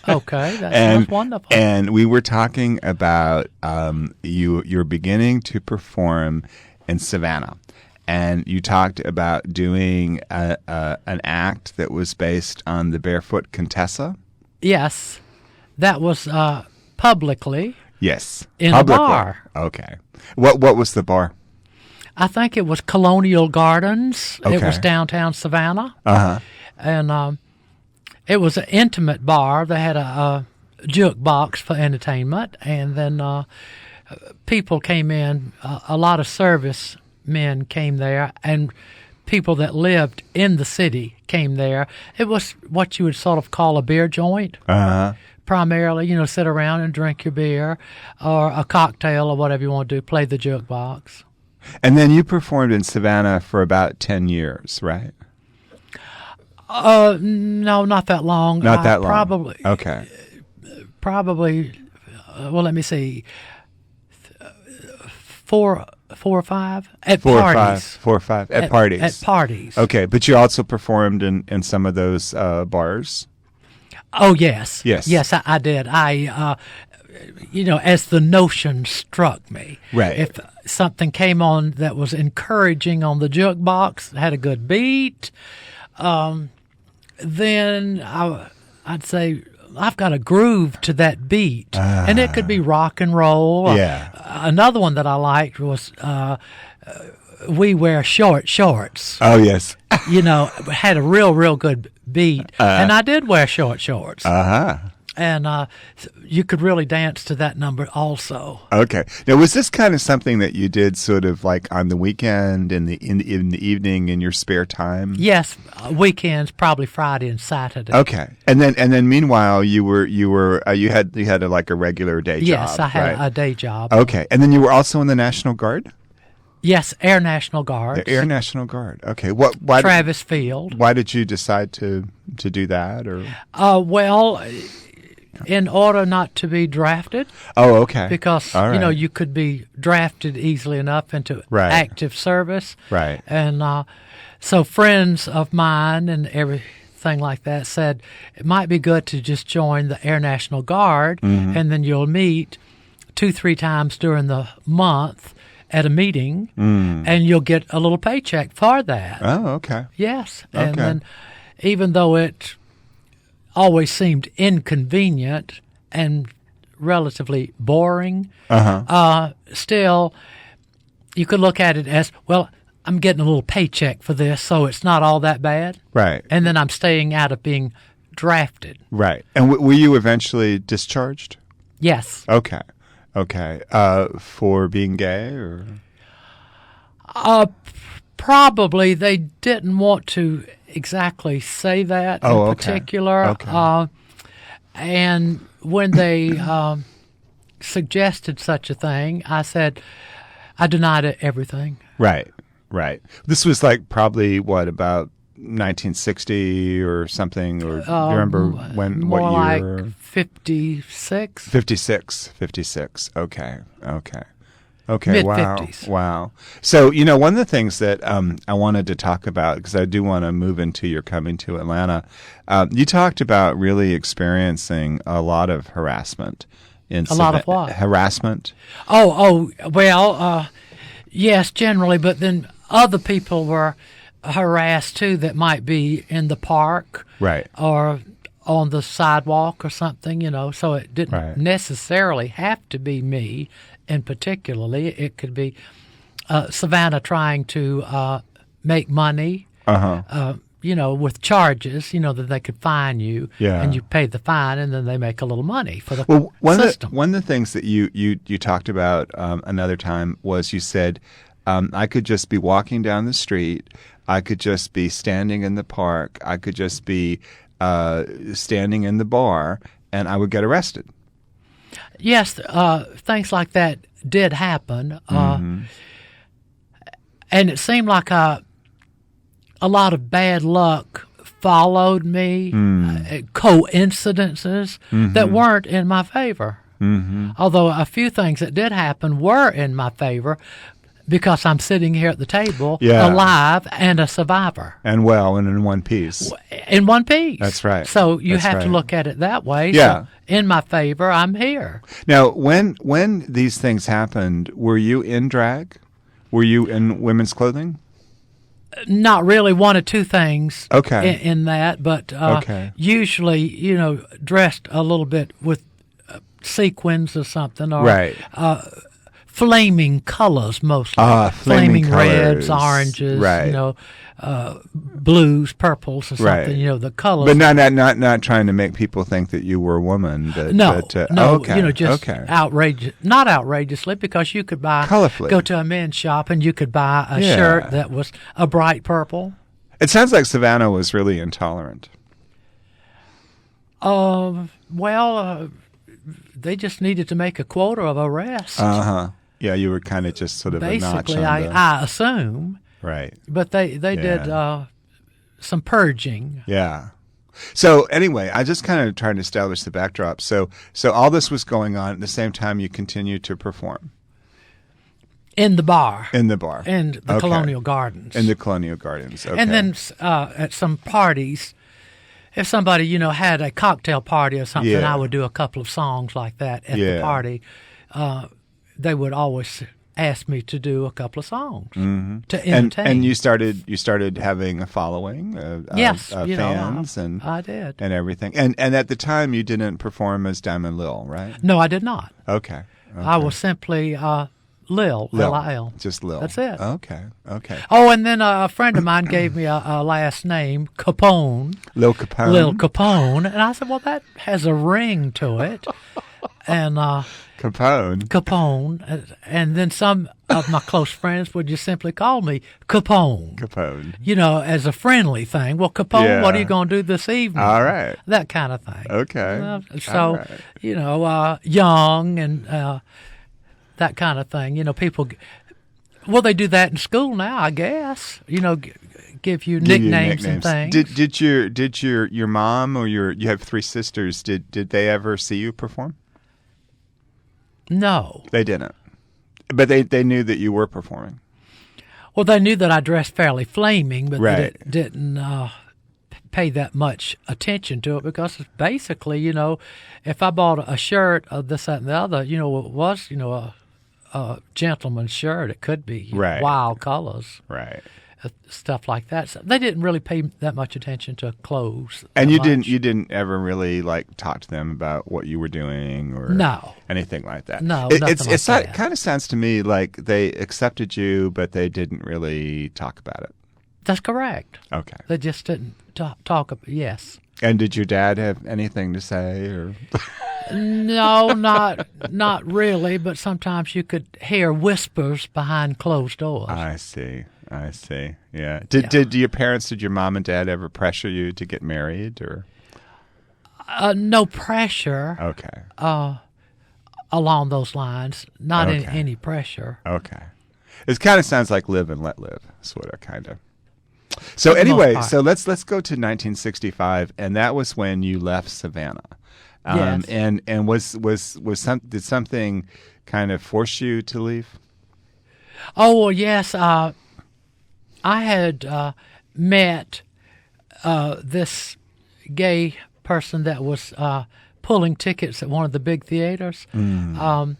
Okay, that sounds wonderful. And we were talking about you're beginning to perform in Savannah. And you talked about doing an act that was based on the Barefoot Contessa? Yes. That was publicly. Yes. In a bar. Okay. What was the bar? I think it was Colonial Gardens. Okay. It was downtown Savannah. Uh-huh. And it was an intimate bar. They had a jukebox for entertainment. And then people came in. A lot of service men came there, and people that lived in the city came there. It was what you would sort of call a beer joint. Uh-huh. Primarily, sit around and drink your beer or a cocktail or whatever you want to do, play the jukebox. And then you performed in Savannah for about 10 years, right? No, not that long. Not that long. Probably. Okay. Probably, well, let me see, 4 or 5 at parties. 4 or 5 at parties. At parties. Okay, but you also performed in some of those bars? Oh, yes. Yes. Yes, I did. I, as the notion struck me. Right. If something came on that was encouraging on the jukebox, had a good beat, then I'd say, I've got a groove to that beat. And it could be rock and roll. Yeah. Another one that I liked was We Wear Short Shorts. Oh, yes. Had a real good beat. And I did wear short shorts. Uh-huh. And you could really dance to that number also. Okay. Now, was this kind of something that you did sort of like on the weekend, in the evening, in your spare time? Yes, weekends, probably Friday and Saturday. Okay. And then meanwhile, you had like a regular day job. Yes, I had right? a day job. Okay. And then you were also in the National Guard? Yes, Air National Guard. The Air National Guard. Okay. Travis Field. Why did you decide to do that? Or well, in order not to be drafted. Oh, okay. Because, right. You could be drafted easily enough into right. active service. Right. And so friends of mine and everything like that said it might be good to just join the Air National Guard, and then you'll meet 2-3 times during the month at a meeting, and you'll get a little paycheck for that. Oh, okay. Yes. Okay. And then even though it always seemed inconvenient and relatively boring, still you could look at it as, well, I'm getting a little paycheck for this, so it's not all that bad. Right. And then I'm staying out of being drafted. Right. And were you eventually discharged? Yes. Okay. Okay. For being gay or? Probably they didn't want to exactly say that in particular. Okay. And when they suggested such a thing, I said, I denied everything. Right. Right. This was like probably what, about 1960 or something, or do you remember what more year? like 56. 56. Okay. Mid-50s. Wow. So, one of the things that I wanted to talk about, because I do want to move into your coming to Atlanta, you talked about really experiencing a lot of harassment. A lot of what? Harassment. Well, yes, generally, but then other people were harassed too that might be in the park, right, or on the sidewalk or something, so it didn't right. necessarily have to be me in particularly. It could be Savannah trying to make money, with charges, that they could fine you, and you pay the fine, and then they make a little money for the system. One of the things that you talked about another time was, you said, I could just be walking down the street, I could just be standing in the park, I could just be standing in the bar, and I would get arrested. Yes, things like that did happen, and it seemed like a lot of bad luck followed me, coincidences that weren't in my favor. Although a few things that did happen were in my favor, because I'm sitting here at the table, alive and a survivor. And in one piece. In one piece. That's right. So you have to look at it that way. Yeah. So in my favor, I'm here. Now, when these things happened, were you in drag? Were you in women's clothing? Not really. One or two things in that, but usually, dressed a little bit with sequins or something, or flaming colors mostly. Flaming reds, oranges, blues, purples, or something. The colors. But not trying to make people think that you were a woman. Just outrageous. Not outrageously, because you could colorfully. Go to a men's shop and you could buy a shirt that was a bright purple. It sounds like Savannah was really intolerant. They just needed to make a quota of arrests. Yeah, you were kind of just sort of basically, a notch on I assume. Right. But they did some purging. Yeah. So anyway, I just kind of tried to establish the backdrop. So all this was going on at the same time you continued to perform. In the bar. In the bar. In the Colonial Gardens. In the Colonial Gardens, okay. And then at some parties, if somebody, had a cocktail party or something, I would do a couple of songs like that at the party. They would always ask me to do a couple of songs to entertain. And you started having a following, fans, and I did, and everything. And at the time, you didn't perform as Diamond Lil, right? No, I did not. Okay. I was simply Lil, L-I-L. Just Lil. That's it. Okay. Oh, and then a friend of mine gave me a last name, Capone. Lil Capone. Lil Capone. And I said, well, that has a ring to it. And Capone. And then some of my close friends would just simply call me Capone. As a friendly thing. Well, Capone, what are you going to do this evening? All right. That kind of thing. Okay. Young and that kind of thing. People, they do that in school now, I guess. Give you nicknames and things. Did your mom or you have three sisters? Did they ever see you perform? No, they didn't. But they knew that you were performing. Well, they knew that I dressed fairly flaming, but they didn't pay that much attention to it, because it's basically, if I bought a shirt of this, that, and the other, it was, a gentleman's shirt. It could be wild colors. Right. Stuff like that. So they didn't really pay that much attention to clothes. And you didn't ever really talk to them about what you were doing or anything like that. No, it kind of sounds to me like they accepted you, but they didn't really talk about it. That's correct. Okay. They just didn't talk about. Yes. And did your dad have anything to say, or? No, not really. But sometimes you could hear whispers behind closed doors. I see. Yeah. Did your mom and dad ever pressure you to get married, or? No pressure. Okay. Along those lines, not any pressure. Okay. It kind of sounds like Live and Let Live, sort of, kind of. So For the most anyway, part. so let's go to 1965, and that was when you left Savannah. Yes. And did something kind of force you to leave? Oh, well, yes. I had met this gay person that was pulling tickets at one of the big theaters. And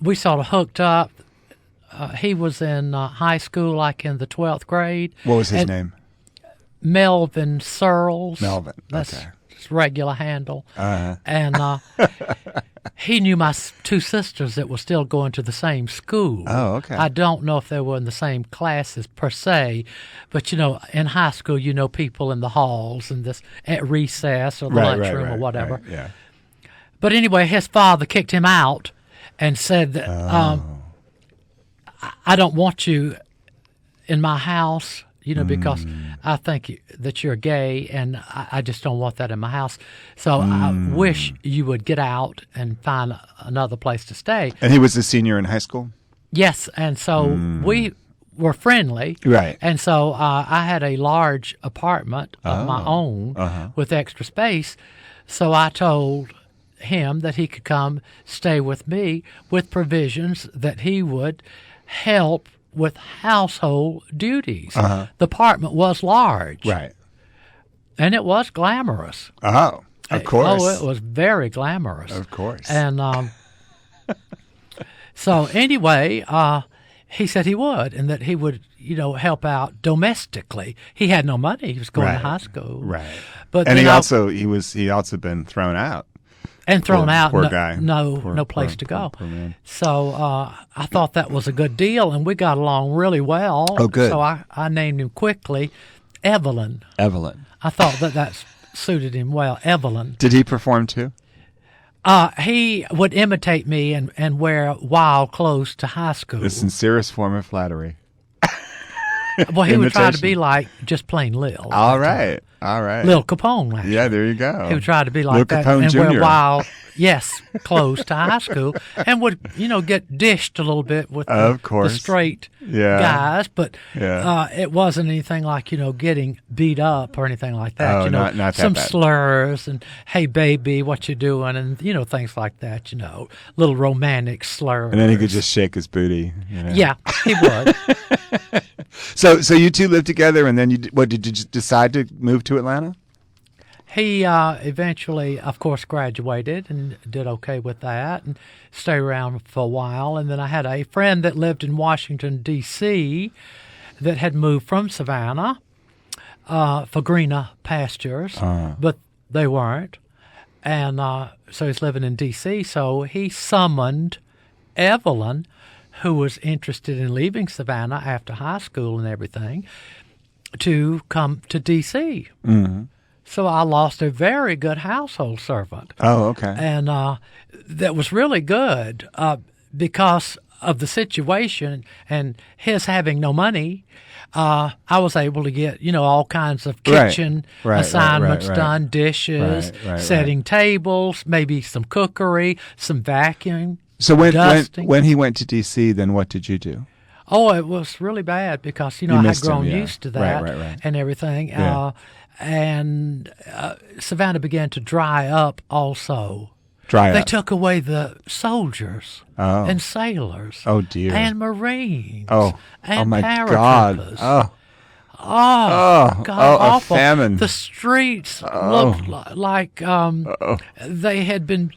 we sort of hooked up. He was in high school, like in the 12th grade. What was his name? Melvin Searles. Melvin. That's Okay. his regular handle. Uh-huh. And he knew my two sisters that were still going to the same school. Oh, okay. I don't know if they were in the same classes per se, but in high school, people in the halls and this at recess or the lunchroom or whatever. Right, yeah. But anyway, his father kicked him out and said that I don't want you in my house, because I think that you're gay, and I just don't want that in my house. So I wish you would get out and find another place to stay. And he was a senior in high school? Yes, and so we were friendly. Right. And so I had a large apartment of my own with extra space. So I told him that he could come stay with me with provisions that he would help with household duties. The apartment was large. Right. And it was glamorous. Oh, of course. Oh, it was very glamorous. Of course. And so anyway, he said he would, and that he would, help out domestically. He had no money. He was going to high school. Right. But And then he also been thrown out. and thrown out. Poor guy. No place to go. Poor man. So I thought that was a good deal, and we got along really well. Oh, good. So I named him quickly Evelyn. Evelyn. I thought that suited him well, Evelyn. Did he perform too? He would imitate me and wear wild clothes to high school. The sincerest form of flattery. Well, he would try to imitation. be like just plain Lil. All right. Lil Capone, actually. Yeah, there you go. He would try to be like Lil that Capone and Jr. wear wild, clothes to high school, and would get dished a little bit with Of the course. straight Yeah. guys, but Yeah. it wasn't anything like getting beat up or anything like that. Oh, not that some bad. slurs and "Hey baby, what you doing?" and things like that. Little romantic slurs. And then he could just shake his booty. Yeah, he would. So you two lived together, and then did you decide to move to Atlanta? He eventually, of course, graduated and did okay with that and stayed around for a while. And then I had a friend that lived in Washington, D.C. that had moved from Savannah for greener pastures, but they weren't. And so he's living in D.C. So he summoned Evelyn, who was interested in leaving Savannah after high school and everything, to come to D.C. Mm-hmm. So I lost a very good household servant. Oh, okay. And that was really good because of the situation and his having no money. I was able to get, all kinds of kitchen assignments done, dishes, setting tables, maybe some cookery, some vacuuming. So dusting. when he went to D.C., then what did you do? Oh, it was really bad because, I had missed him, grown yeah. used to that Right. and everything. Yeah. And Savannah began to dry up also. They They took away the soldiers Oh. and sailors. Oh, dear. And Marines. Oh and my God. paratroopers. Oh, God, a awful. famine. The streets looked like they had been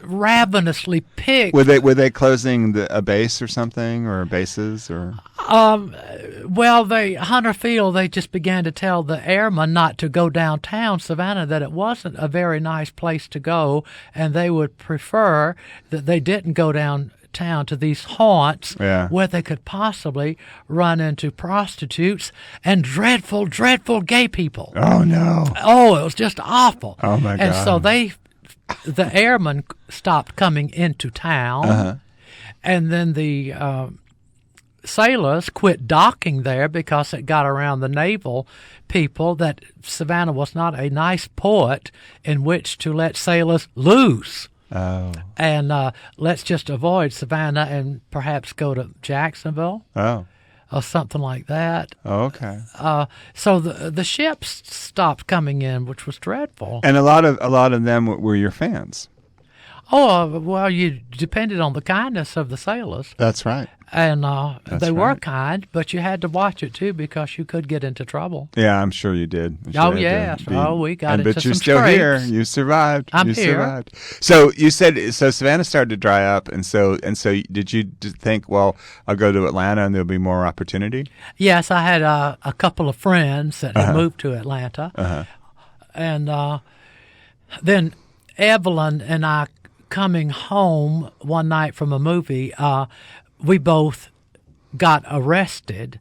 ravenously picked. Were they closing a base or something, or bases, or? Well, Hunter Field, they just began to tell the airmen not to go downtown Savannah, that it wasn't a very nice place to go, and they would prefer that they didn't go downtown to these haunts where they could possibly run into prostitutes and dreadful, dreadful gay people. Oh, no. Oh, it was just awful. Oh, my God. And so the airmen stopped coming into town, and then the sailors quit docking there because it got around the naval people that Savannah was not a nice port in which to let sailors loose. Oh. And let's just avoid Savannah and perhaps go to Jacksonville Oh. or something like that. Okay. So the ships stopped coming in, which was dreadful. And a lot of them were your fans. Oh, well, you depended on the kindness of the sailors. That's right. And they were right. kind, but you had to watch it, too, because you could get into trouble. Yeah, I'm sure you did. Oh, yes. We got into but some you're still scrapes. here. You survived. I'm you here. Survived. So you said Savannah started to dry up, and so did you think, well, I'll go to Atlanta and there'll be more opportunity? Yes, I had a couple of friends that had moved to Atlanta. And then Evelyn and I coming home one night from a movie, we both got arrested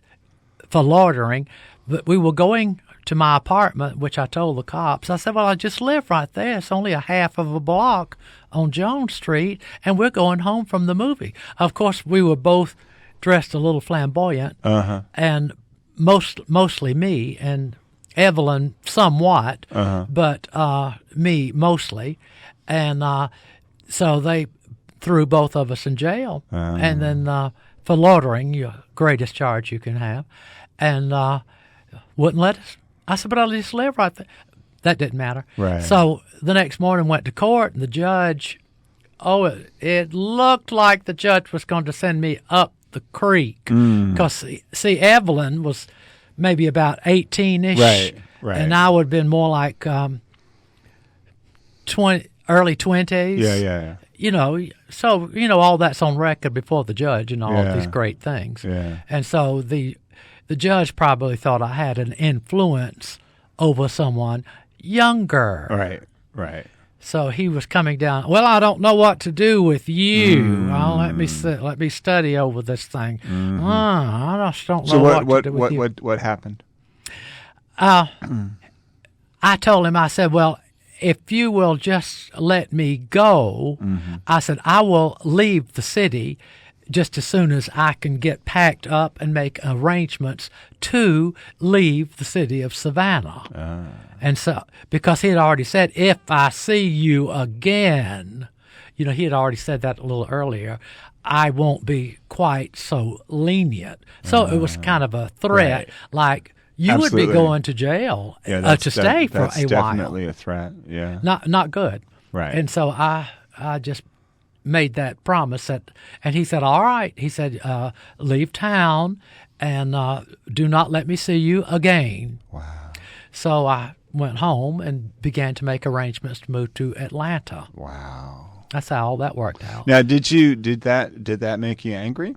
for loitering, but we were going to my apartment, which I told the cops. I said, well, I just live right there. It's only a half of a block on Jones Street, and we're going home from the movie. Of course, we were both dressed a little flamboyant, and mostly me, and Evelyn somewhat, but me mostly. And so they threw both of us in jail, and then for loitering, your greatest charge you can have, and wouldn't let us. I said, but I just live right there. That didn't matter. Right. So the next morning went to court, and the judge, it looked like the judge was going to send me up the creek. Because, see, Evelyn was maybe about 18-ish. Right. And I would have been more like early 20s. Yeah. So, all that's on record before the judge and all of these great things. Yeah. And so the judge probably thought I had an influence over someone younger. Right. So he was coming down. Well, I don't know what to do with you. Oh, let me study over this thing. I just don't know what to do with you. What happened? I told him, I said, well, if you will just let me go, I said, I will leave the city just as soon as I can get packed up and make arrangements to leave the city of Savannah. And so, because he had already said, if I see you again, he had already said that a little earlier, I won't be quite so lenient. So it was kind of a threat, like, you would be going to jail to stay for a while. That's definitely a threat, yeah. Not good. Right. And so I just made that promise, and he said, all right. He said, leave town and do not let me see you again. Wow. So I went home and began to make arrangements to move to Atlanta. Wow. That's how all that worked out. Now, did that make you angry?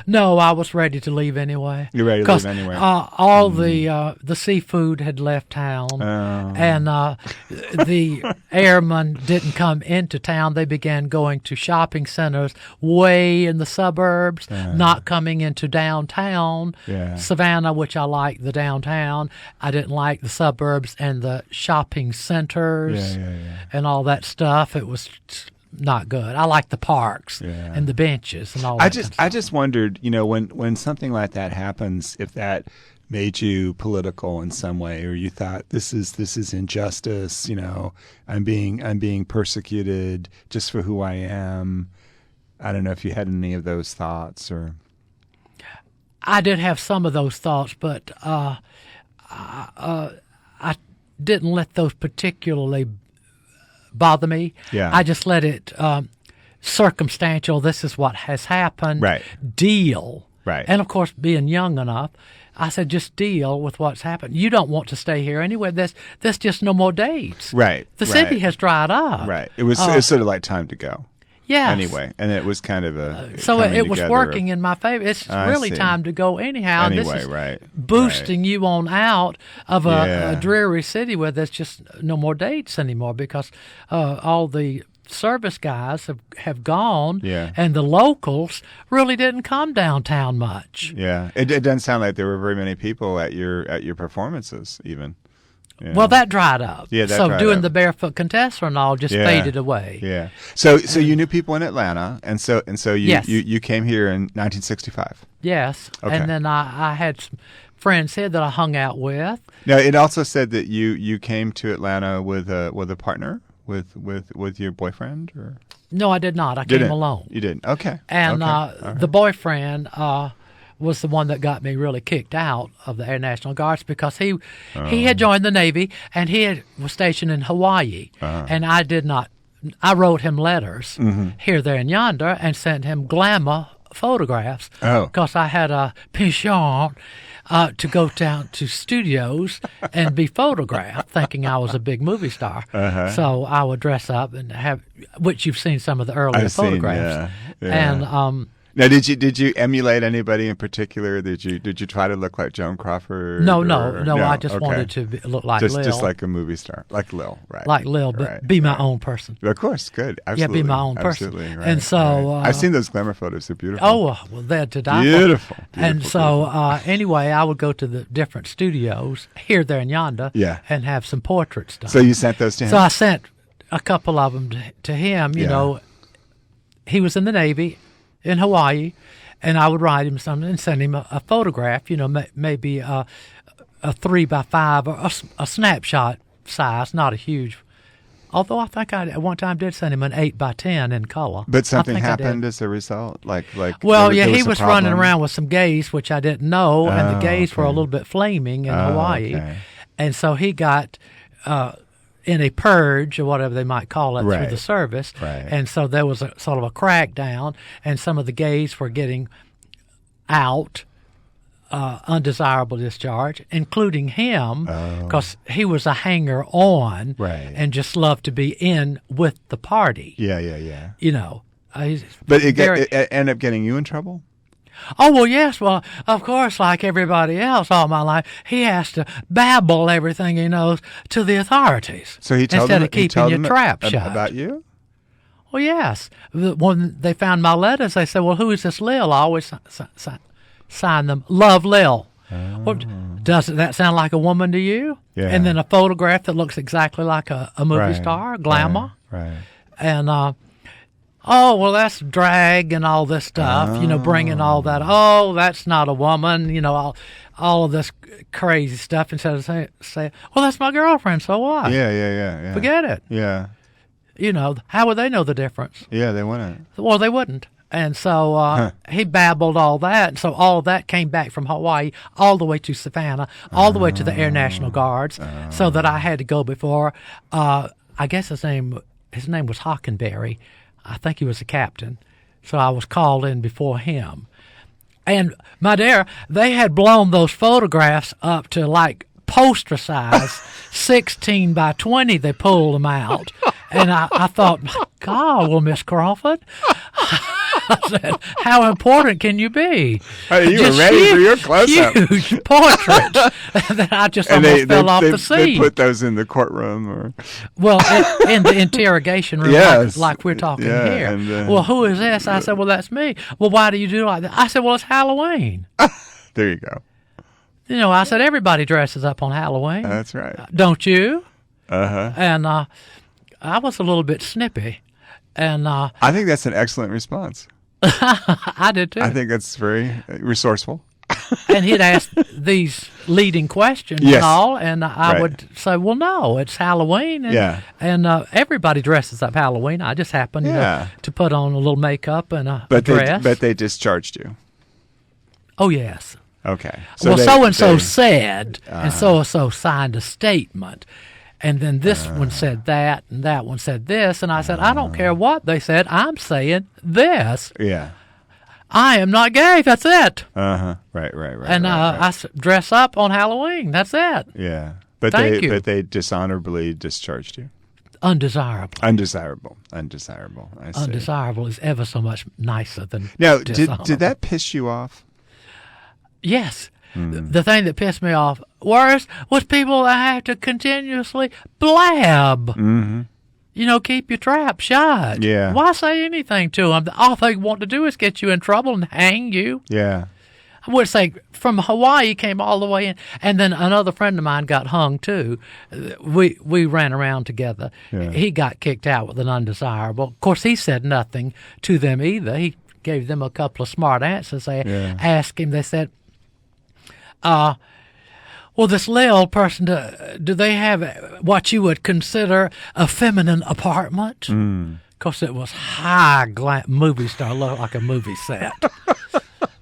No, I was ready to leave anyway. You're ready to leave anyway. All the seafood had left town, and the airmen didn't come into town. They began going to shopping centers way in the suburbs, not coming into downtown Savannah, which I liked the downtown. I didn't like the suburbs and the shopping centers and all that stuff. It was not good. I like the parks and the benches and all that. I just wondered, when something like that happens, if that made you political in some way, or you thought this is injustice. I'm being persecuted just for who I am. I don't know if you had any of those thoughts, or. I did have some of those thoughts, but I didn't let those particularly bother me. I just let it circumstantial. This is what has happened. Right. Deal. Right. And of course, being young enough, I said, just deal with what's happened. You don't want to stay here anyway. There's just no more dates. Right. The city has dried up. Right. It was sort of like time to go. Yes. Anyway, and it was kind of a so it was working in my favor. It's really time to go anyhow. Anyway, this is boosting you on out of a dreary city where there's just no more dates anymore because all the service guys have gone, and the locals really didn't come downtown much. Yeah, it doesn't sound like there were very many people at your performances even. Yeah. Well, that dried up. Yeah, that so dried doing up. the barefoot contessa and all just faded away. Yeah. So you knew people in Atlanta, and so you came here in 1965. Yes. Okay. And then I had some friends here that I hung out with. Now it also said that you came to Atlanta with a partner. with your boyfriend or? No, I did not. I came alone. You didn't. Okay. And okay. The boyfriend was the one that got me really kicked out of the Air National Guards because he had joined the Navy and was stationed in Hawaii, and I did not. I wrote him letters here, there, and yonder, and sent him glamour photographs because I had a penchant to go down to studios and be photographed, thinking I was a big movie star. So I would dress up and which you've seen some of the earlier photographs. And now, did you emulate anybody in particular? Did you try to look like Joan Crawford? No. I just wanted to look like Lil. Just like a movie star, like Lil, right? Like Lil, but be my own person. Of course, good. Absolutely. Yeah, be my own person. Absolutely, right, and so I've seen those glamour photos. They're beautiful. Oh, well, they're to die for. Beautiful. And so anyway, I would go to the different studios here, there, and yonder, and have some portraits done. So you sent those to him? So I sent a couple of them to him. You know, he was in the Navy in Hawaii, and I would write him something and send him a photograph, you know, maybe a 3x5 or a snapshot size, not a huge. Although I think I at one time did send him an 8x10 in color. But something happened as a result, like. Well, he was running around with some gays, which I didn't know, and the gays were a little bit flaming in Hawaii, and so he got. In a purge or whatever they might call it through the service. And so there was a sort of a crackdown, and some of the gays were getting out undesirable discharge, including him, because he was a hanger-on and just loved to be in with the party. Yeah. You know. But it ended up getting you in trouble? Oh, well, yes. Well, of course, like everybody else all my life, he has to babble everything he knows to the authorities. So he told instead of keeping your trap shut. About you? Well, yes. When they found my letters, they said, well, who is this Lil? I always sign them, Love Lil. Well, doesn't that sound like a woman to you? Yeah. And then a photograph that looks exactly like a movie star, glamour. Right. And, oh, well, that's drag and all this stuff, you know, bringing all that. Oh, that's not a woman, you know, all of this crazy stuff instead of say, well, that's my girlfriend, so what? Yeah. Forget it. Yeah. You know, how would they know the difference? Yeah, they wouldn't. Well, they wouldn't. And so he babbled all that. And so all of that came back from Hawaii all the way to Savannah, all the way to the Air National Guards, so that I had to go before, I guess his name was Hockenberry. I think he was a captain, so I was called in before him. And, my dear, they had blown those photographs up to, like, poster size, 16 by 20, they pulled them out. And I thought, God, well, Miss Crawford, I said, how important can you be? Hey, you were ready for your close-up. Huge portrait. And then I just almost fell off the seat. They put those in the courtroom? Or? Well, in the interrogation room, like we're talking here. And, well, who is this? I said, well, that's me. Well, why do you do like that? I said, well, it's Halloween. There you go. You know, I said, everybody dresses up on Halloween. That's right. Don't you? Uh-huh. And I was a little bit snippy. And I think that's an excellent response. I did too. I think that's very resourceful. And he'd ask these leading questions and all, and I would say, well, no, it's Halloween. And everybody dresses up Halloween. I just happened to put on a little makeup and a dress. But they discharged you. Oh, yes. Okay. So well, so-and-so said, and so-and-so signed a statement. And then this one said that, and that one said this. And I said, I don't care what they said. I'm saying this. Yeah. I am not gay. That's it. Right. And I dress up on Halloween. That's it. Yeah. But they dishonorably discharged you. Undesirable. Undesirable. I see. Undesirable is ever so much nicer than now. Dishonorable. Did that piss you off? Yes. The thing that pissed me off worse was people that have to continuously blab. Mm-hmm. You know, keep your trap shut. Yeah. Why say anything to them? All they want to do is get you in trouble and hang you. Yeah. I would say from Hawaii came all the way in, and then another friend of mine got hung too. We ran around together. Yeah. He got kicked out with an undesirable. Of course, he said nothing to them either. He gave them a couple of smart answers. They asked him. They said, Well, this Lil person, do they have what you would consider a feminine apartment? Of course, it was high movie star, looked like a movie set.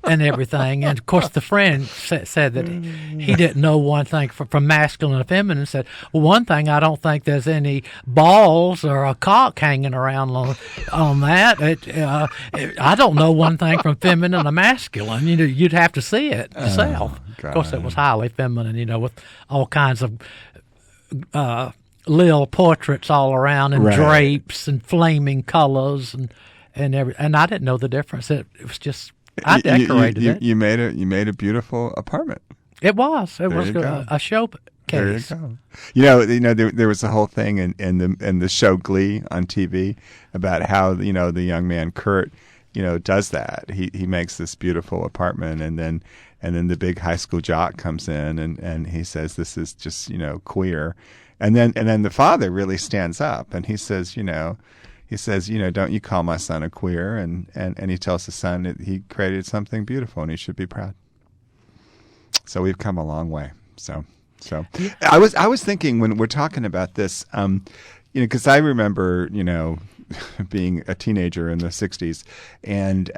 And everything. And, of course, the friend said that he didn't know one thing from masculine and feminine. Said, well, one thing, I don't think there's any balls or a cock hanging around on that. I don't know one thing from feminine to masculine. You'd have to see it yourself. Of course, it was highly feminine, with all kinds of Lil portraits all around and drapes and flaming colors and I didn't know the difference. It was just... I decorated it. You made a beautiful apartment. It was. It was a showcase. There you go. There was a whole thing in the show Glee on TV about how the young man Kurt does that. He makes this beautiful apartment, and then the big high school jock comes in and he says this is just queer, and then the father really stands up and he says don't you call my son a queer? And he tells his son that he created something beautiful and he should be proud. So we've come a long way. So I was thinking when we're talking about this, because I remember, being a teenager in the 60s and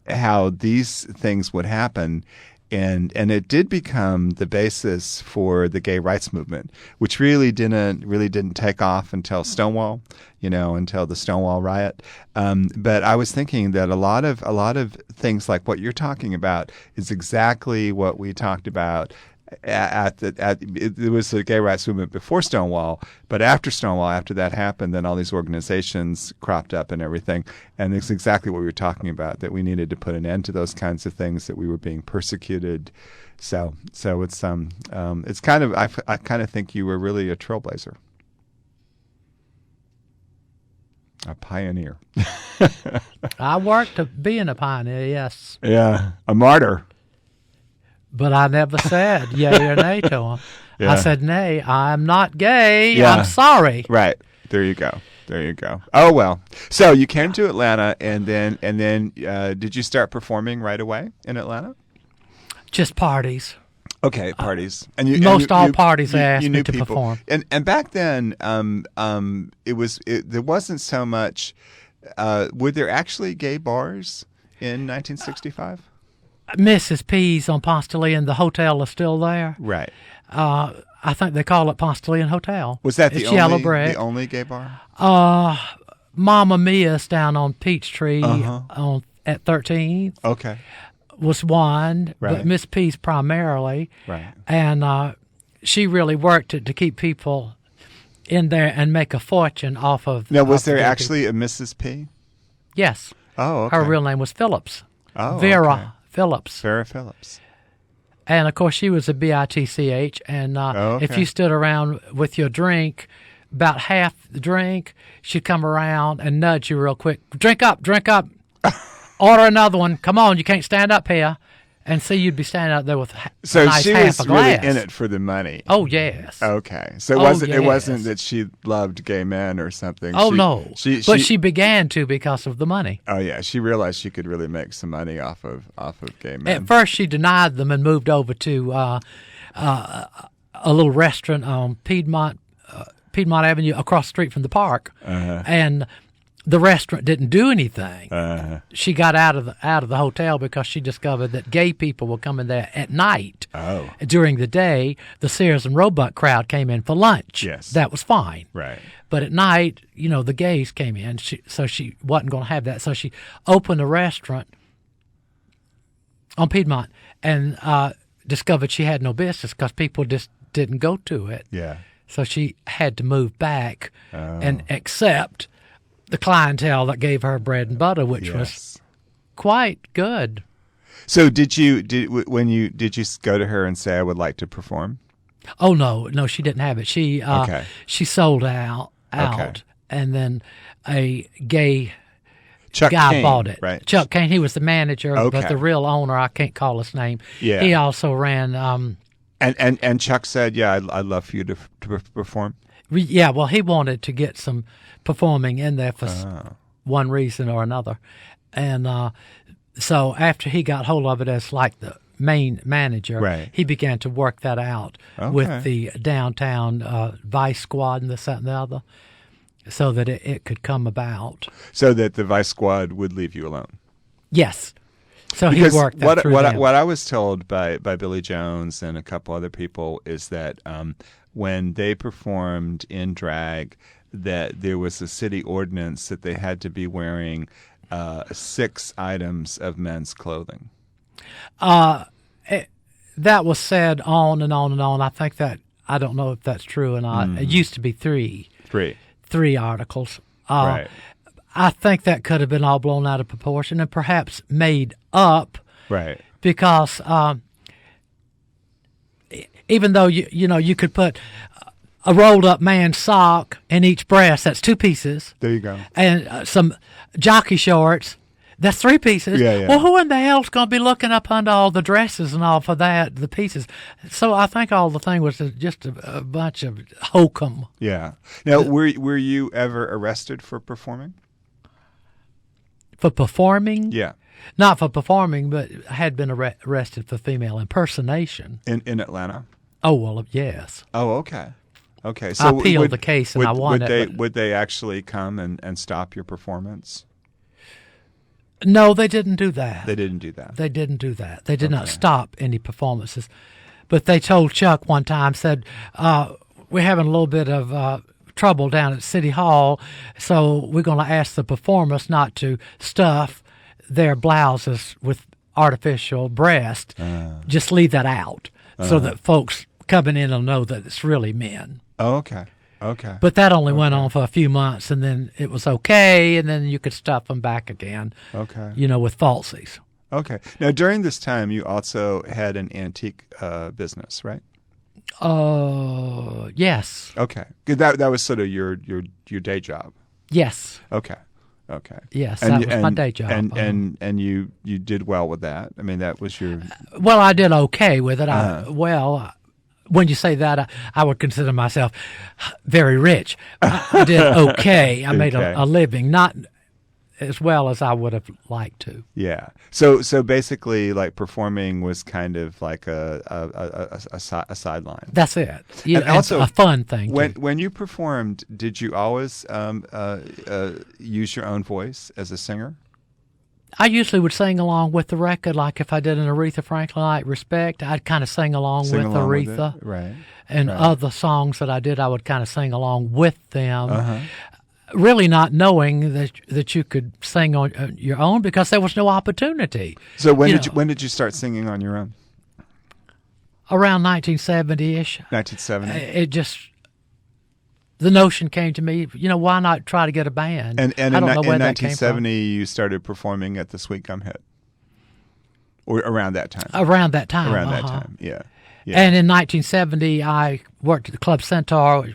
how these things would happen. And it did become the basis for the gay rights movement, which really didn't take off until Stonewall, until the Stonewall riot. But I was thinking that a lot of things like what you're talking about is exactly what we talked about it was the gay rights movement before Stonewall, but after Stonewall, after that happened, then all these organizations cropped up and everything, and it's exactly what we were talking about, that we needed to put an end to those kinds of things, that we were being persecuted. So it's kind of I kind of think you were really a trailblazer, a pioneer. I worked to being a pioneer, yes. Yeah, a martyr. But I never said yay or nay to him. Yeah. I said, nay, I'm not gay. Yeah. I'm sorry. Right. There you go. Oh, well. So you came to Atlanta, and then did you start performing right away in Atlanta? Just parties. Okay, parties. Parties asked me to perform. And back then, there wasn't so much. Were there actually gay bars in 1965? Mrs. P's on Postilion, the hotel is still there. Right. I think they call it Postilion Hotel. Was that the only gay bar? Mama Mia's down on Peachtree at 13th. Okay. Was one, right. But Miss P's primarily. Right. And she really worked to keep people in there and make a fortune off of... Now, was there actually a Mrs. P? Yes. Oh, okay. Her real name was Phillips. Oh, Vera. Okay. Phillips. Vera Phillips. And, of course, she was a BITCH. And if you stood around with your drink, about half the drink, she'd come around and nudge you real quick. Drink up. Order another one. Come on, you can't stand up here. And so you'd be standing out there with a nice she half was a glass. really in it for the money. Oh, yes. Okay. So it wasn't that she loved gay men or something. Oh, no. She began to because of the money. Oh, yeah. She realized she could really make some money off of gay men. At first, she denied them and moved over to a little restaurant on Piedmont Avenue across the street from the park. And the restaurant didn't do anything. She got out of the hotel because she discovered that gay people were coming there at night. Oh. During the day, the Sears and Roebuck crowd came in for lunch. Yes. That was fine. Right. But at night, the gays came in, so she wasn't going to have that. So she opened a restaurant on Piedmont and discovered she had no business because people just didn't go to it. Yeah. So she had to move back and accept the clientele that gave her bread and butter, which was quite good. So did you go to her and say, I would like to perform? Oh, no, she didn't have it. She sold out, and then a gay Chuck guy Kane, bought it. Right. Chuck Kane, he was the manager, but the real owner, I can't call his name. Yeah. He also ran... And Chuck said, I'd love for you to perform? Yeah, well, he wanted to get some performing in there for one reason or another. And so after he got hold of it as like main manager, Right. he began to work that out with the downtown Vice Squad and this, that, and the other, so that it could come about. So that the Vice Squad would leave you alone. Yes. So Because he worked that through them. what I was told by Billy Jones and a couple other people is that when they performed in drag, that there was a city ordinance that they had to be wearing 6 items of men's clothing. That was said on and on and on. I think that, I don't know if that's true or not. It used to be 3. 3 articles. Right. I think that could have been all blown out of proportion and perhaps made up. Right. Because even though you could put a rolled up man's sock in each breast, that's 2 pieces. There you go. And some jockey shorts, that's 3 pieces. Yeah. Well, who in the hell's going to be looking up under all the dresses and all for that, the pieces? So I think all the thing was just a bunch of hokum. Yeah. Now, were you ever arrested for performing? For performing? Yeah. Not for performing, but I had been arrested for female impersonation. In Atlanta? Oh, well, yes. Oh, okay. Okay. I appealed the case and I won it. Would they actually come and stop your performance? No, they didn't do that. They didn't do that. They didn't do that. They did not stop any performances. But they told Chuck one time, said, we're having a little bit of trouble down at City Hall, so we're going to ask the performers not to stuff their blouses with artificial breast. Just leave that out so that folks coming in will know that it's really men. Oh, okay. Okay. But that only went on for a few months, and then it was okay, and then you could stuff them back again. Okay. With falsies. Okay. Now, during this time, you also had an antique business, right? Yes. Okay. That was sort of your day job. Yes. Okay. Okay. Yes, that was my day job. And you did well with that. I mean, that was your. Well, I did okay with it. When you say that, I would consider myself very rich. I did okay. I made a living, not as well as I would have liked to. Yeah. So basically, like, performing was kind of like a sideline. That's it. And also, a fun thing. When you performed, did you always use your own voice as a singer? I usually would sing along with the record, like if I did an Aretha Franklin-like Respect, I'd kind of sing along with Aretha. Right. And other songs that I did, I would kind of sing along with them. Really not knowing that you could sing on your own because there was no opportunity. So when did you start singing on your own? Around 1970-ish. 1970. It just... The notion came to me, why not try to get a band? And I don't know where in that came 1970, you started performing at the Sweet Gum Hit? Or around that time? Around that time. That time, yeah. And in 1970, I worked at the Club Centaur,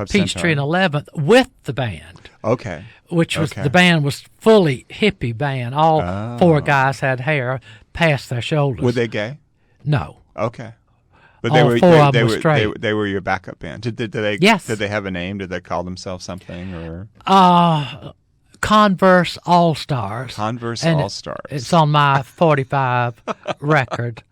Peachtree and 11th with the band. Okay. Which was, the band was fully hippie band. All 4 guys had hair past their shoulders. Were they gay? No. Okay. But all 4 of them were straight. They were your backup band. Did they? Yes. Did they have a name? Did they call themselves something or? Converse All Stars. Converse All Stars. It's on my 45 record.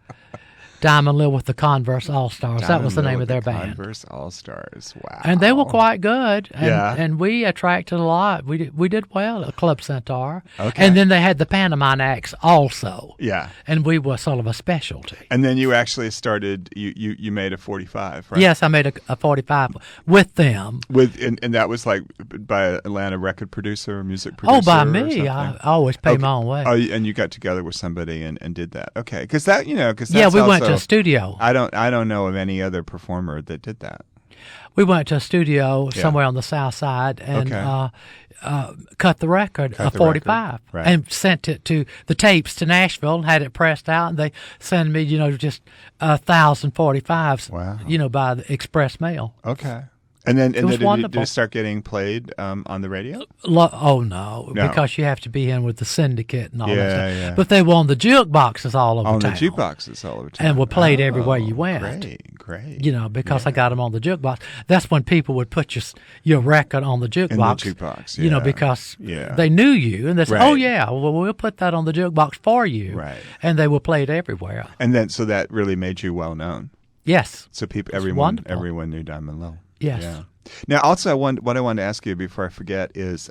Diamond Lil with the Converse All Stars. That was the name of their band. Converse All Stars. Wow. And they were quite good. And, yeah. And we attracted a lot. We did well at Club Centaur. Okay. And then they had the pantomime acts also. Yeah. And we were sort of a specialty. And then you actually started. You made a 45, right? Yes, I made a 45 with them. And that was like by an Atlanta record producer or music producer. Oh, by me. I always pay my own way. Oh, and you got together with somebody and did that. Okay, because that we went to a studio. I don't know of any other performer that did that. We went to a studio somewhere on the south side and cut the record, a 45, right. And sent it to the tapes to Nashville and had it pressed out. And they sent me, just 1,000 45s, wow. By the express mail. Okay. And then, It was did wonderful. it start getting played on the radio? Oh no, No. because you have to be in with the syndicate and all Yeah, that stuff. yeah. But they were on the jukeboxes all over On the town. jukeboxes all over town. And were played everywhere you went. Great. You know, because I got them on the jukebox. That's when people would put your record on the jukebox. In the jukebox, You know, yeah. because Yeah. they knew you, and they said, Right. "Oh yeah, well we'll put that on the jukebox for you." Right. And they were played everywhere. And then, so that really made you well known. Yes. So It's everyone wonderful. knew Diamond Lil. Yes. Yeah. Now, also, what I wanted to ask you before I forget is,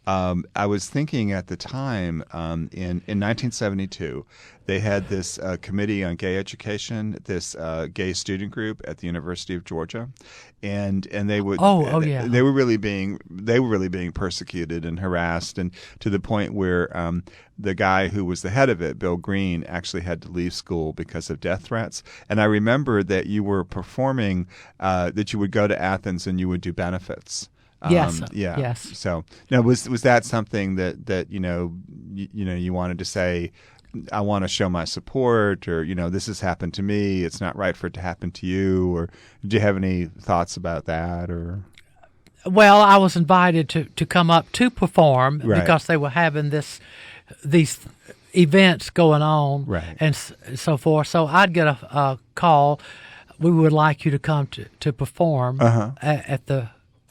I was thinking at the time in 1972, they had this committee on gay education, this gay student group at the University of Georgia, and they would yeah. they were really being persecuted and harassed, and to the point where the guy who was the head of it, Bill Green, actually had to leave school because of death threats. And I remember that you were performing, that you would go to Athens and you would do benefits. Yes. Yeah. Yes. So now, was that something that you wanted to say, I want to show my support, or this has happened to me, it's not right for it to happen to you, or do you have any thoughts about that? Or Well, I was invited to come up to perform Right. because they were having these events going on, Right. and so forth. So I'd get a call. We would like you to come to perform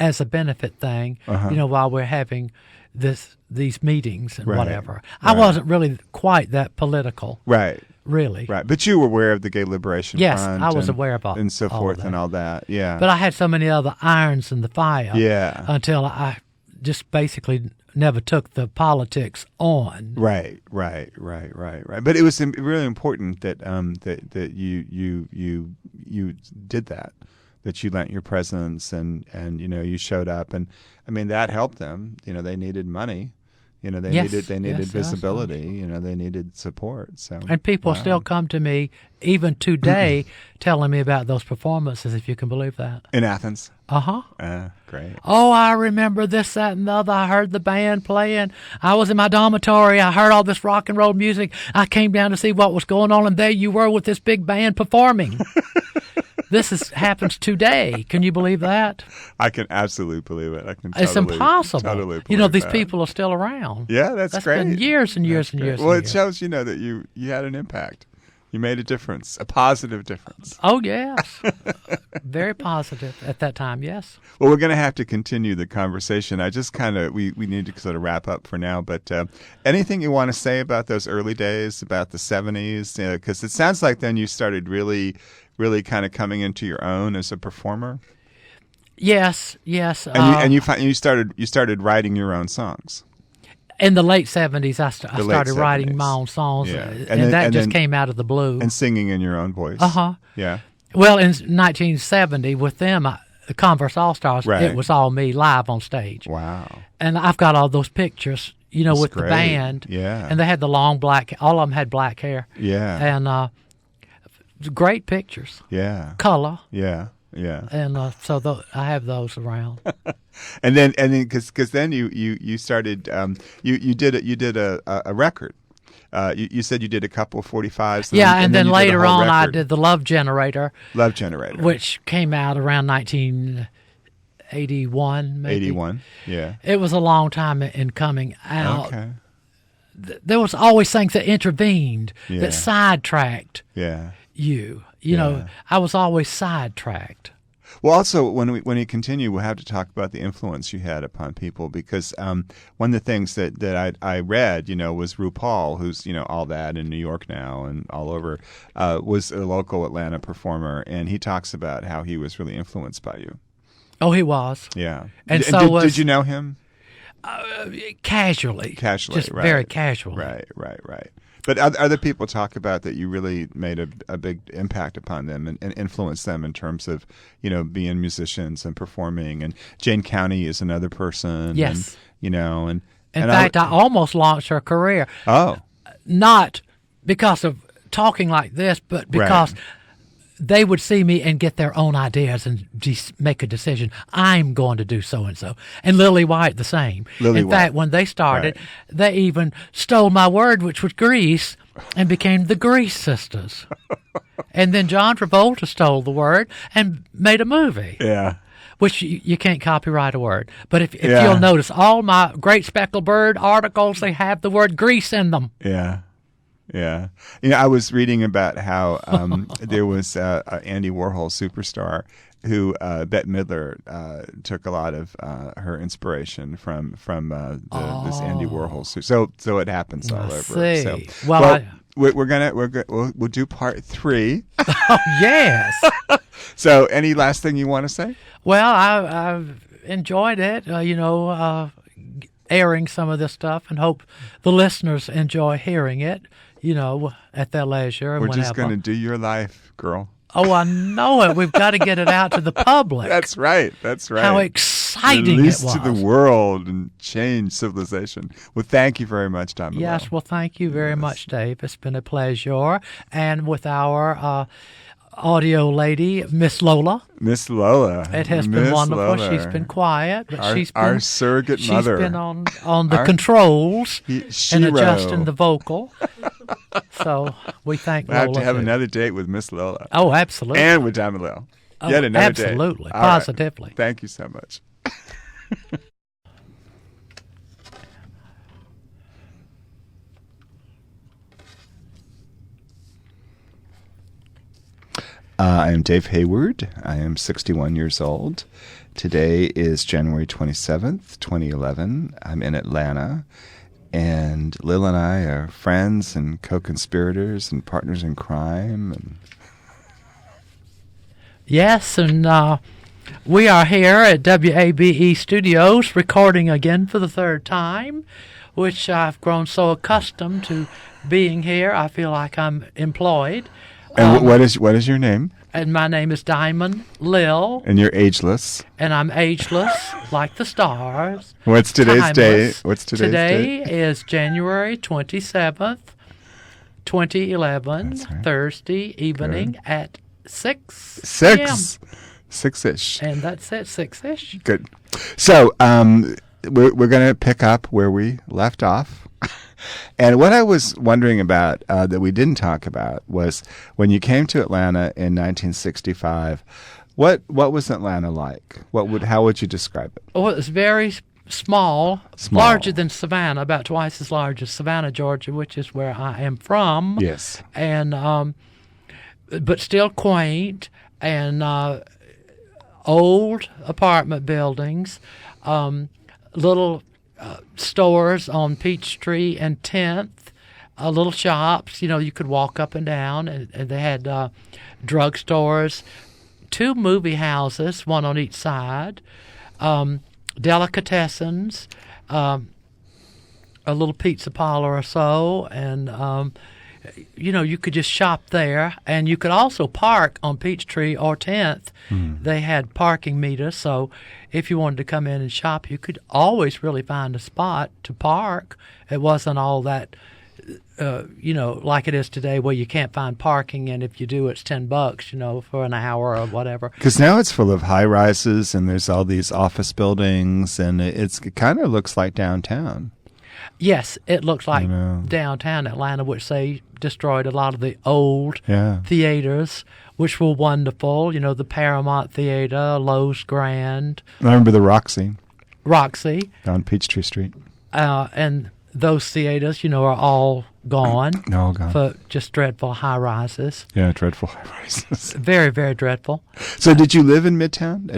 as a benefit thing. While we're having these meetings and Right. whatever. I wasn't really quite that political, right. really. Right, but you were aware of the Gay Liberation Yes, Front. I was and, aware of all- and so all forth of and that. all that. Yeah, But I had so many other irons in the fire. Yeah. Until I just basically never took the politics on. right. But it was really important that that you did that you lent your presence and you showed up, and I mean that helped them. They needed money. They Yes, needed yes, visibility. They needed support. So And people wow. still come to me, even today, telling me about those performances, if you can believe that. in Athens. Uh-huh. Great. Oh, I remember this, that, and the other. I heard the band playing. I was in my dormitory. I heard all this rock and roll music. I came down to see what was going on, and there you were with this big band performing. Happens today. Can you believe that? I can absolutely believe it. I can. It's impossible. Totally believe These that. people are still around. Yeah, that's great. Been years and years and Great. years. Well, and it years. shows that you had an impact. You made a difference, a positive difference. Oh, yes. Very positive at that time, yes. Well, we're going to have to continue the conversation. I just we need to sort of wrap up for now. But anything you want to say about those early days, about the 70s? Because it sounds like then you started really kind of coming into your own as a performer. Yes. And you started writing your own songs. In the late 70s, I started 70s. writing my own songs, Yeah. and that just came out of the blue. And singing in your own voice. Yeah. Well, in 1970, with them, the Converse All-Stars, Right. it was all me live on stage. Wow. And I've got all those pictures, That's with great. the band. Yeah. And they had the long black, all of them had black hair. Yeah. And great pictures, Yeah. color. Yeah. And so I have those around. And then because then you started you did a record. You said you did a couple of 45s. And then you did a later whole on I record. did the Love Generator, which came out around 1981, maybe. 81. Yeah. It was a long time in coming out. Okay. There was always things that intervened, Yeah. that sidetracked Yeah. you. Yeah. I was always sidetracked. Well, also when we continue, we'll have to talk about the influence you had upon people, because one of the things that I read, was RuPaul, who's all that in New York now and all over, was a local Atlanta performer, and he talks about how he was really influenced by you. Oh, he was. Yeah. And did you know him? Casually. Just right. very casually. Right. But other people talk about that you really made a big impact upon them and influenced them in terms of, being musicians and performing. And Jane County is another person. Yes. And In fact, I almost launched her career. Oh. Not because of talking like this, but because they would see me and get their own ideas and make a decision. I'm going to do so-and-so. And Lily White, the same. In fact, when they started, they even stole my word, which was Grease, and became the Grease Sisters. And then John Travolta stole the word and made a movie. Yeah. which you can't copyright a word. But if you'll notice, all my Great Speckled Bird articles, they have the word grease in them. Yeah. Yeah. I was reading about how there was Andy Warhol superstar who Bette Midler took a lot of her inspiration from this Andy Warhol suit. So it happens all over. See. So, Well, we'll do part 3. Oh, yes. So any last thing you want to say? Well, I've enjoyed it, airing some of this stuff, and hope the listeners enjoy hearing it, at their leisure. And We're whenever. just going to do your life, girl. Oh, I know it. We've got to get it out to the public. That's right. How exciting Release it was. to the world and change civilization. Well, thank you very much, Tom. Yes, well, thank you very much, Dave. It's been a pleasure. And with our audio lady, Miss Lola. Miss Lola. It has been wonderful. Lola. She's been quiet, but our surrogate mother. She's been on the controls and adjusting the vocal. So we thank Lola. We'll have to have another date with Miss Lola. Oh, absolutely. And with Tom Lil. Oh, Yet another absolutely. date. All Positively. Right. Thank you so much. I am Dave Hayward. I am 61 years old. Today is January 27th, 2011. I'm in Atlanta. And Lil and I are friends and co-conspirators and partners in crime. Yes, and we are here at WABE Studios recording again for the third time, which I've grown so accustomed to being here. I feel like I'm employed. And what is your name? And my name is Diamond Lil. And you're ageless. And I'm ageless, like the stars. What's today's timeless. date? What's today's date? Today is January 27th, 2011, That's right. Thursday evening at 6 6. p.m. 6-ish. And that's it, 6-ish. Good. So we're going to pick up where we left off. And what I was wondering about that we didn't talk about was when you came to Atlanta in 1965, what was Atlanta like? How would you describe it? Oh, it was very small, larger than Savannah, about twice as large as Savannah, Georgia, which is where I am from. Yes. And but still quaint and old apartment buildings, little stores on Peachtree and 10th, little shops, you could walk up and down, and they had drugstores, 2 movie houses, one on each side, delicatessens, a little pizza parlor or so, and you could just shop there, and you could also park on Peachtree or 10th. They had parking meters, so if you wanted to come in and shop, you could always really find a spot to park. It wasn't all that, like it is today, where you can't find parking, and if you do, it's $10, for an hour or whatever. Because now it's full of high rises, and there's all these office buildings, and it kind of looks like downtown. Yes, it looks like downtown Atlanta, which they destroyed a lot of the old theaters, which were wonderful. The Paramount Theater, Lowe's Grand. I remember the Roxy on Peachtree Street. And those theaters, are all gone. All gone. For just dreadful high-rises. Yeah, dreadful high-rises. Very, very dreadful. So did you live in Midtown?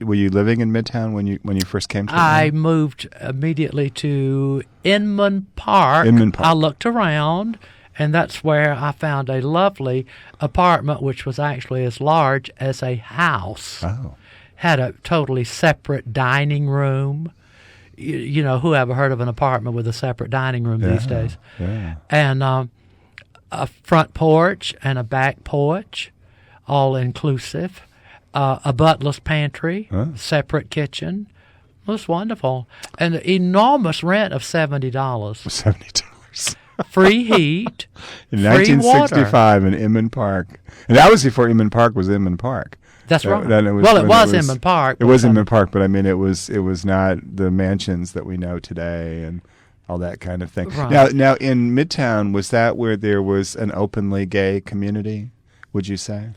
Were you living in Midtown when you first came to Atlanta? I moved immediately to Inman Park. I looked around, and that's where I found a lovely apartment, which was actually as large as a house. Oh. Had a totally separate dining room. Who ever heard of an apartment with a separate dining room these days? Yeah. And a front porch and a back porch, all inclusive. A butler's pantry, separate kitchen. It was wonderful. And an enormous rent of $70. $70. Free heat. In free 1965 in Inman Park. And that was before Inman Park was Inman Park. That's right. It was Inman Park. It was Inman Park, but I mean, it was not the mansions that we know today and all that kind of thing. Right. Now in Midtown, was that where there was an openly gay community? Would you say?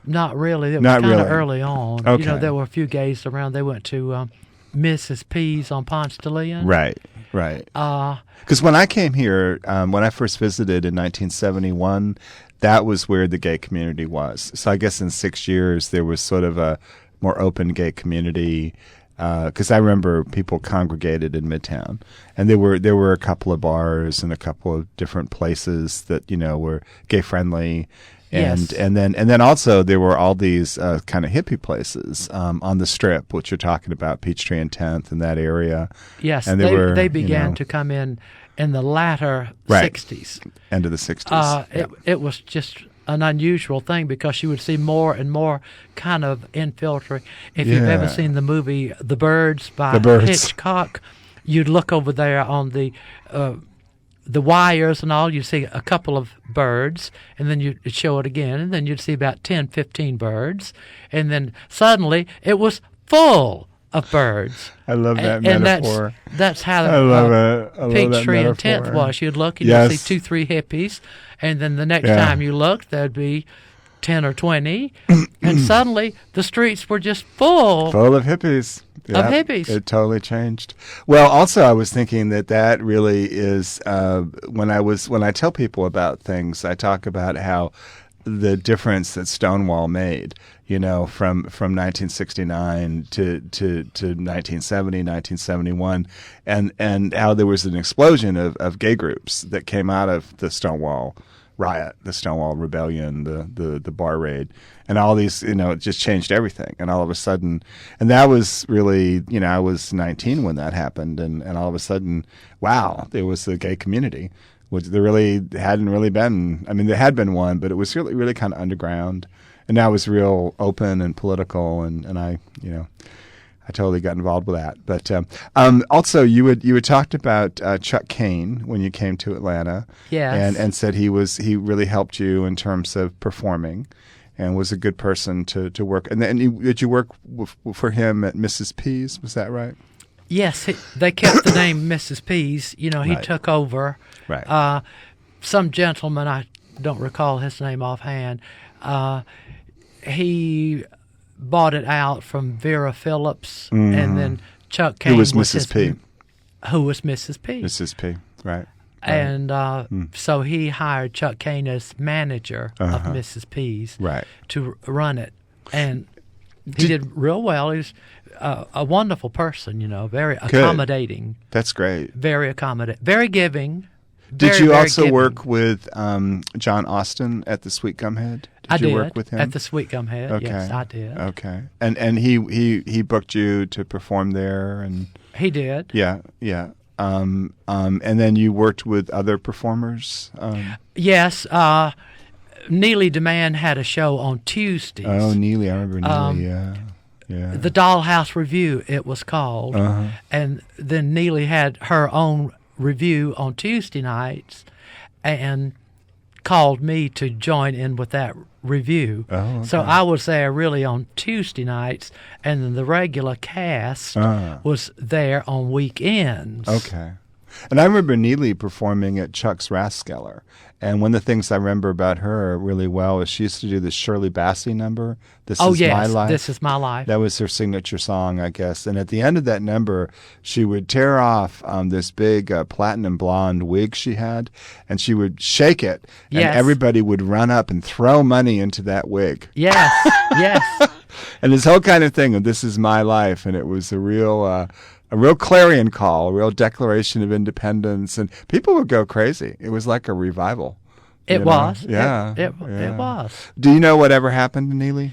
Not really. It was Not kind of really. early on. Okay. There were a few gays around. They went to Mrs. P's on Ponce de Leon. Right. Because when I came here, when I first visited in 1971, that was where the gay community was. So I guess in 6 years there was sort of a more open gay community. Because I remember people congregated in Midtown, and there were a couple of bars and a couple of different places that were gay friendly. And Yes. and then also there were all these kind of hippie places on the Strip, which you're talking about, Peachtree and 10th and that area. Yes, and they began to come in the latter Right. 60s. End of the 60s. It was just an unusual thing because you would see more and more kind of infiltrate. If you've ever Yeah. seen the movie The Birds by The Birds. Hitchcock, you'd look over there on the wires and all, you'd see a couple of birds, and then you'd show it again, and then you'd see about 10, 15 birds, and then suddenly it was full of birds. I love that and metaphor. That's how I love it. I love that Peachtree and 10th metaphor. was. You'd look and Yes. you'd see 2, 3 hippies, and then the next Yeah. time you looked, there'd be 10 or 20, and suddenly the streets were just full. Full of hippies. Of hippies. It totally changed. Well, also I was thinking that really is when I tell people about things, I talk about how the difference that Stonewall made, from 1969 to 1970, 1971, and how there was an explosion of gay groups that came out of the Stonewall riot, the Stonewall Rebellion, the bar raid, and all these, it just changed everything. And all of a sudden, and that was really, I was 19 when that happened, and all of a sudden, wow, there was a gay community, which there really hadn't really been. I mean, there had been one, but it was really, really kind of underground, and now it was real open and political, and I totally got involved with that. But also, you had talked about Chuck Kane when you came to Atlanta, Yes. and said he really helped you in terms of performing, and was a good person to work. And then did you work for him at Mrs. P's? Was that right? Yes, they kept the name Mrs. P's. He Right. took over. Right. Some gentleman, I don't recall his name offhand, he bought it out from Vera Phillips, and then Chuck Kane Who was was Mrs. P? Who was Mrs. P. Mrs. P. Right. And so he hired Chuck Kane as manager of Mrs. P's Right. to run it. And he did real well. He was a wonderful person, very accommodating. That's great. Very accommodating. Very giving. Did very, you very also giving. work with John Austin at the Sweet Gum Head? I Did you did. work with him? At the Sweet Gum Head. Okay. Yes, I did. Okay. And he booked you to perform there, and He did. yeah. And then you worked with other performers. Yes. Neely DeMann had a show on Tuesdays. Oh, Neely, I remember Neely. Yeah. The Dollhouse Review, it was called. And then Neely had her own review on Tuesday nights and called me to join in with that review. Oh, okay. So I was there really on Tuesday nights, and then the regular cast was there on weekends. Okay. And I remember Neely performing at Chuck's Rathskeller. And one of the things I remember about her really well is she used to do the Shirley Bassey number, This Is My Life. This Is My Life. That was her signature song, I guess. And at the end of that number, she would tear off this big platinum blonde wig she had, and she would shake it, and Yes. everybody would run up and throw money into that wig. Yes, yes. And this whole kind of thing of This Is My Life, and it was a real clarion call, a real declaration of independence, and people would go crazy. It was like a revival. It you know? was. Yeah. It yeah. was. Do you know whatever happened to Neely?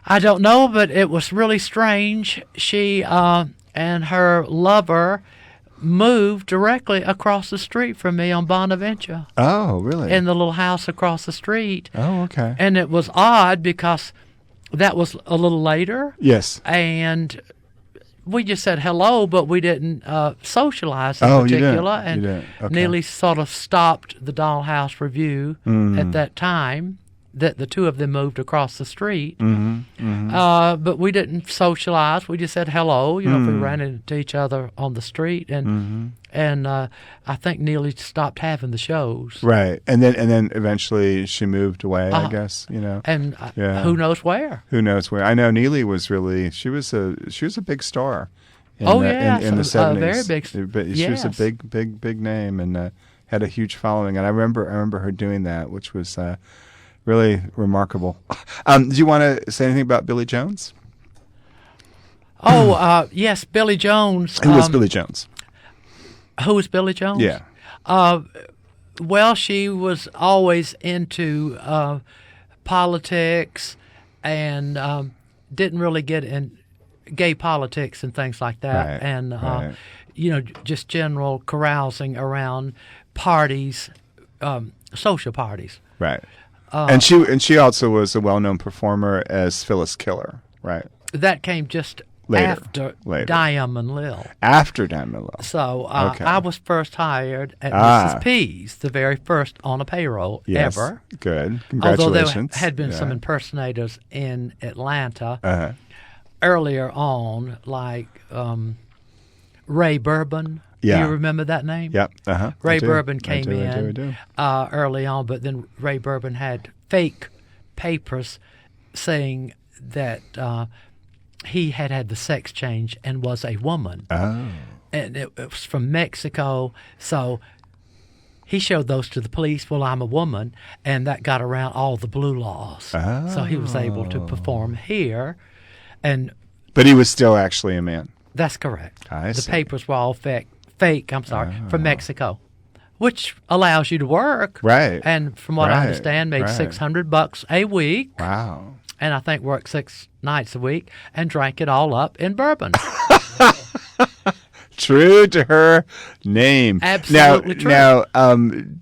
I don't know, but it was really strange. She and her lover moved directly across the street from me on Bonaventure Oh, really? in the little house across the street. Oh, okay. And it was odd because that was a little later. Yes. And we just said hello, but we didn't socialize in Oh, you particular. didn't. And You didn't. Okay. Neely sort of stopped the Dollhouse Review at that time. that the two of them moved across the street. But we didn't socialize. We just said hello. If we ran into each other on the street, and I think Neely stopped having the shows. Right, and then eventually she moved away. I guess and who knows where? Who knows where? I know Neely was really she was a big star. In the 70s, very big. But she was a big name and had a huge following. And I remember her doing that, which was really remarkable. Do you want to say anything about Billy Jones? Oh, yes, Billy Jones. Who was Billy Jones? Who was Billy Jones? Yeah. Well, she was always into politics and didn't really get in gay politics and things like that. Right, and, just general carousing around parties, social parties. Right. And she also was a well-known performer as Phyllis Keller, right? That came just after Diamond Lil. After Diamond Lil. So Okay. I was first hired at Mrs. P's, the very first on a payroll ever. Good. Congratulations. Although there had been some impersonators in Atlanta earlier on, like Ray Bourbon. Yeah. Do you remember that name? Yep. Ray Bourbon came I in do. early on, but then Ray Bourbon had fake papers saying that he had the sex change and was a woman. Oh. And it was from Mexico, so he showed those to the police. Well, I'm a woman, and that got around all the blue laws. So he was able to perform here, but he was still actually a man. That's correct. I the see. papers were all fake. From Mexico, which allows you to work. Right. And from what I understand, made right. $600 a week. Wow. And I think worked 6 nights a week and drank it all up in bourbon. True to her name. Absolutely true. Now,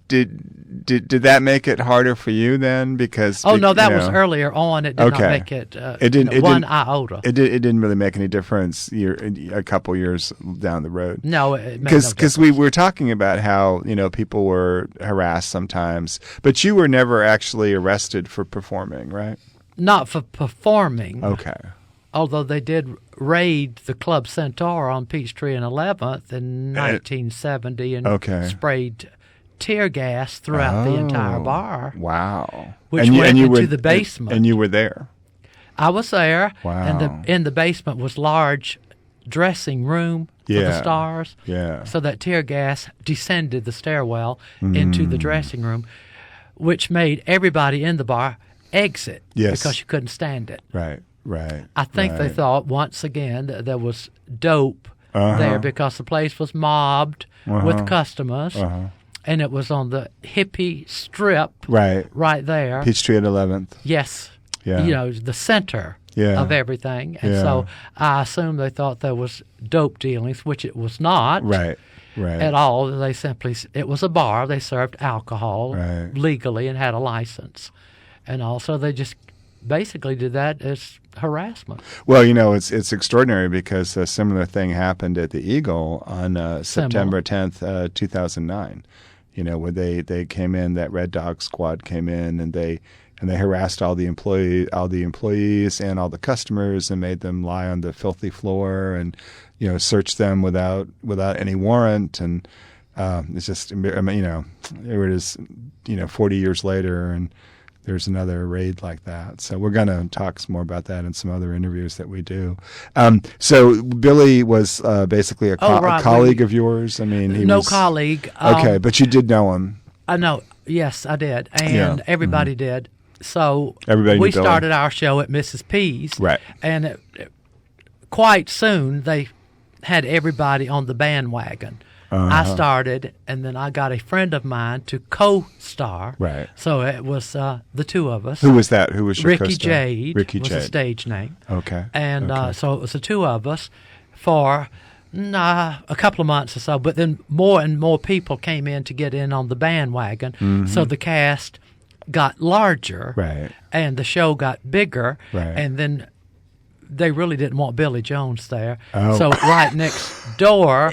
did that make it harder for you then? Because no, that was earlier on. It did not make it. It didn't. One iota. It didn't really make any difference. A couple years down the road. No, it made no difference. Because we were talking about how people were harassed sometimes, but you were never actually arrested for performing, right? Not for performing. Okay. Although they did raid the Club Centaur on Peachtree and 11th in 1970 and sprayed tear gas throughout the entire bar. Wow. Which went into the basement. And you were there. I was there. Wow. And in the basement was large dressing room for the stars. Yeah. So that tear gas descended the stairwell into the dressing room, which made everybody in the bar exit because you couldn't stand it. Right. I think they thought once again that there was dope there because the place was mobbed with customers, and it was on the hippie strip right there. Peachtree at 11th. Yes. Yeah. The center of everything. And so I assume they thought there was dope dealings, which it was not. Right. At all. It was a bar. They served alcohol legally and had a license. And also they just basically did that as harassment. Well, it's extraordinary because a similar thing happened at the Eagle on September 10th, 2009. Where they came in, that Red Dog Squad came in and they harassed all the employees and all the customers and made them lie on the filthy floor and searched them without any warrant. And it's just here it is 40 years later and there's another raid like that. So we're going to talk some more about that in some other interviews that we do. So Billy was basically a colleague of yours? I mean, he was... colleague. Okay, but you did know him. I know. Yes, I did. And everybody did. So we started our show at Mrs. P's. Right. And quite soon they had everybody on the bandwagon. I started, and then I got a friend of mine to co-star. Right. So it was the two of us. Who was that? Who was your Ricky co-star? Jade. Ricky was Jade. a stage name. Okay. And so it was the two of us for a couple of months or so. But then more and more people came in to get in on the bandwagon. So the cast got larger. Right. And the show got bigger. Right. And then they really didn't want Billy Jones there. Oh. So right next door,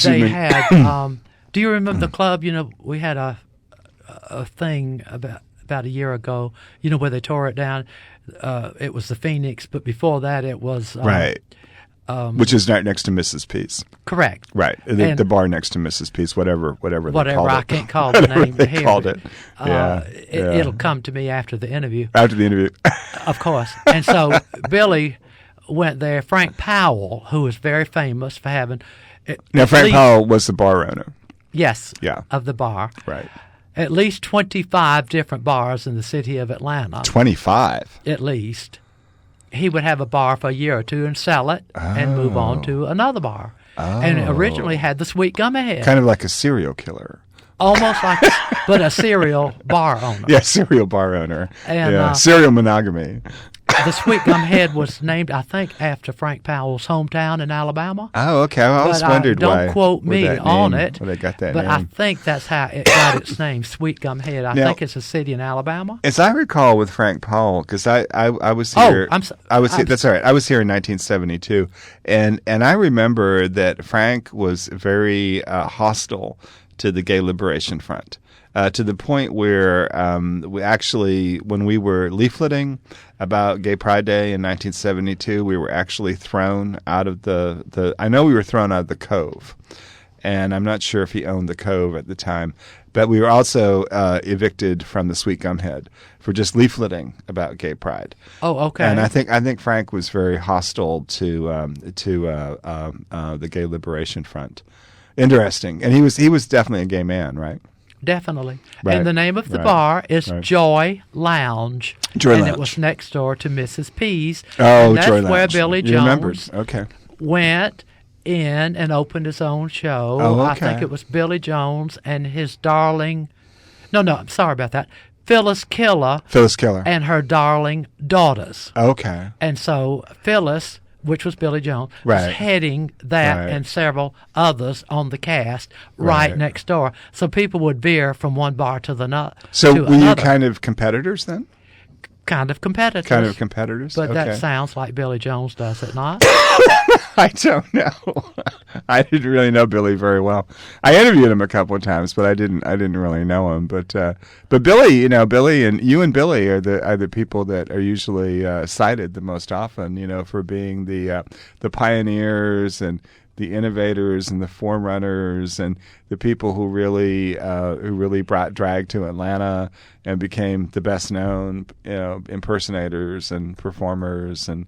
they had. Do you remember the club? We had a thing about about a year ago. You know where they tore it down? It was the Phoenix, but before that it was right. Which is right next to Mrs. P's. Correct. Right. The bar next to Mrs. P's, whatever they called it. I can't call the name they here. called it. It'll come to me after the interview. After the interview. Of course. And so Billy went there. Frank Powell, who was very famous for having... Now, Frank Powell was the bar owner. Yes. Yeah. Of the bar. Right. At least 25 different bars in the city of Atlanta. 25? At least. He would have a bar for a year or two and sell it and move on to another bar. Oh. And it originally had the Sweet Gum Ahead. Kind of like a serial killer. Almost like, but a serial bar owner. Yeah, serial bar owner. And, serial monogamy. The Sweet Gum Head was named, I think, after Frank Powell's hometown in Alabama. Oh, okay. I always wondered why. Don't quote me on it. Where they got that but name. I think that's how it got its name, Sweet Gum Head. I think it's a city in Alabama. As I recall with Frank Powell, because I was here. That's all right. I was here in 1972, and I remember that Frank was very hostile to the Gay Liberation Front. To the point where we actually, when we were leafleting about Gay Pride Day in 1972, we were actually thrown out of I know we were thrown out of the Cove, and I'm not sure if he owned the Cove at the time, but we were also evicted from the Sweet Gum Head for just leafleting about Gay Pride. Oh, okay. And I think Frank was very hostile to the Gay Liberation Front. Interesting, and he was definitely a gay man, right? Definitely. Right. And the name of the bar is Joy Lounge. And it was next door to Mrs. P's. Oh, and that's Joy Lounge. where Billy Jones went in and opened his own show. Oh, okay. I think it was Billy Jones and his darling... No, I'm sorry about that. Phyllis Keller. And her darling daughters. Okay. And so Phyllis... which was Billy Jones, was heading that and several others on the cast right next door. So people would veer from one bar to the another. So were you kind of competitors then? Kind of competitors. But that sounds like Billy Jones, does it not? I don't know. I didn't really know Billy very well. I interviewed him a couple of times, but I didn't really know him. But Billy, Billy and Billy are the people that are usually cited the most often, for being the pioneers and the innovators and the forerunners and the people who really brought drag to Atlanta and became the best known impersonators and performers and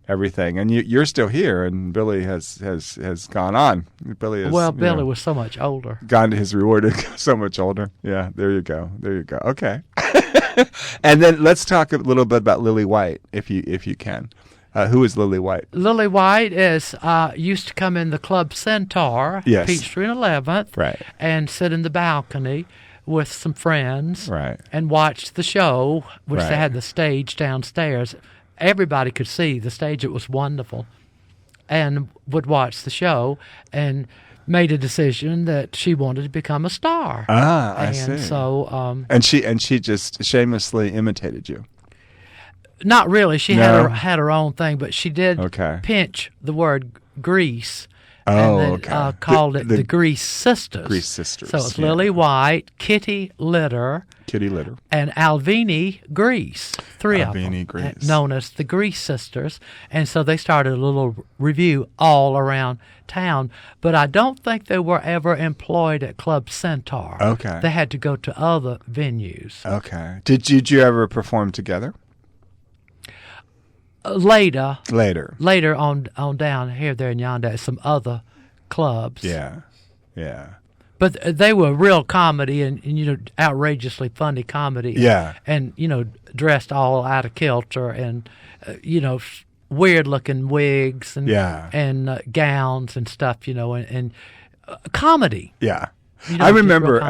everything. And you're still here, and Billy has gone on. Billy was so much older. Gone to his reward. So much older. Yeah, there you go. Okay. And then let's talk a little bit about Lily White, if you can. Who is Lily White? Lily White used to come in the Club Centaur, Peachtree and 11th, and sit in the balcony with some friends and watch the show, which they had the stage downstairs. Everybody could see the stage. It was wonderful. And would watch the show and made a decision that she wanted to become a star. I see. So, and she just shamelessly imitated you. Not really. She had her own thing, but she did pinch the word grease and then, called it the Grease Sisters. Grease Sisters. So it's Lily White, Kitty Litter, and Alvini Grease. Three of them, known as the Grease Sisters. And so they started a little review all around town. But I don't think they were ever employed at Club Centaur. Okay. They had to go to other venues. Okay. Did you ever perform together? Later on down here, there, and yonder at some other clubs. Yeah. But they were real comedy and outrageously funny comedy. Yeah. And dressed all out of kilter and weird looking wigs and gowns and stuff. And comedy. Yeah. I remember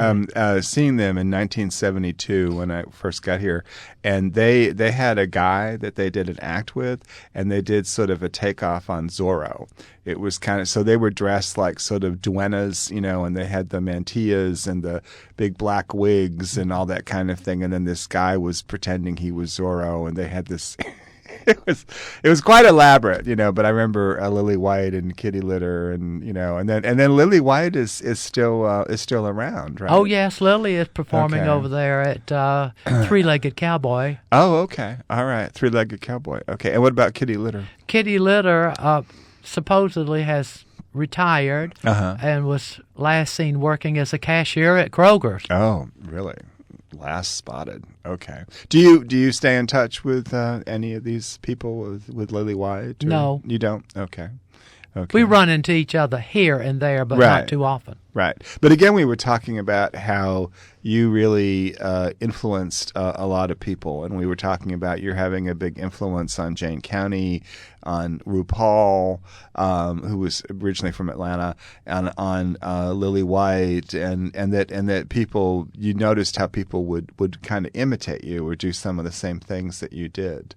seeing them in 1972 when I first got here, and they had a guy that they did an act with, and they did sort of a takeoff on Zorro. It was kind of, so they were dressed like sort of duennas, and they had the mantillas and the big black wigs and all that kind of thing, and then this guy was pretending he was Zorro, and they had this it was quite elaborate, but I remember Lily White and Kitty Litter, and then Lily White is still around, right? Oh yes, Lily is performing Okay. over there at Three-Legged Cowboy. Oh, okay, all right, Three-Legged Cowboy. Okay, and what about Kitty Litter? Kitty Litter supposedly has retired Uh-huh. and was last seen working as a cashier at Kroger's. Oh, really? Last spotted. Okay. Do you stay in touch with any of these people with Lily White? Or No. You don't? Okay. Okay. We run into each other here and there, but Right. not too often. Right. But again, we were talking about how you really influenced a lot of people. And we were talking about you're having a big influence on Jane County, on RuPaul, who was originally from Atlanta, and on Lily White, and that people, you noticed how people would kind of imitate you or do some of the same things that you did.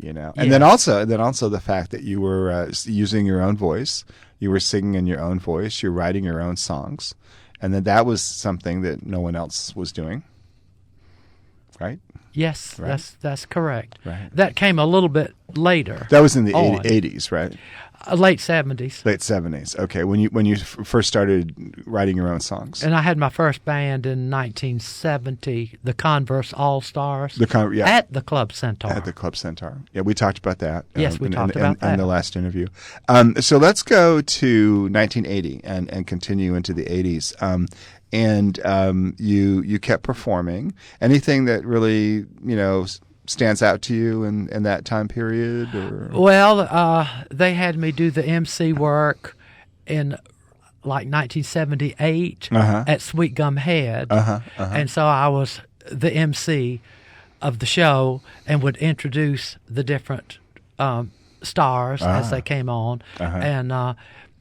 And then also the fact that you were using your own voice, you were singing in your own voice, you're writing your own songs, and that was something that no one else was doing, right? Yes, Right. that's correct. Right. That came a little bit later. That was in the on. 80s, right? Late 70s. Late 70s. Okay, when you first started writing your own songs. And I had my first band in 1970, the Converse All-Stars, Yeah. at the Club Centaur. At the Club Centaur. Yeah, we talked about that. Yes, we talked about that. In the last interview. So let's go to 1980 and continue into the 80s. You kept performing. Anything that really, stands out to you in that time period? Or? Well, they had me do the MC work in like 1978 at Sweet Gum Head. And so I was the MC of the show and would introduce the different stars as they came on. And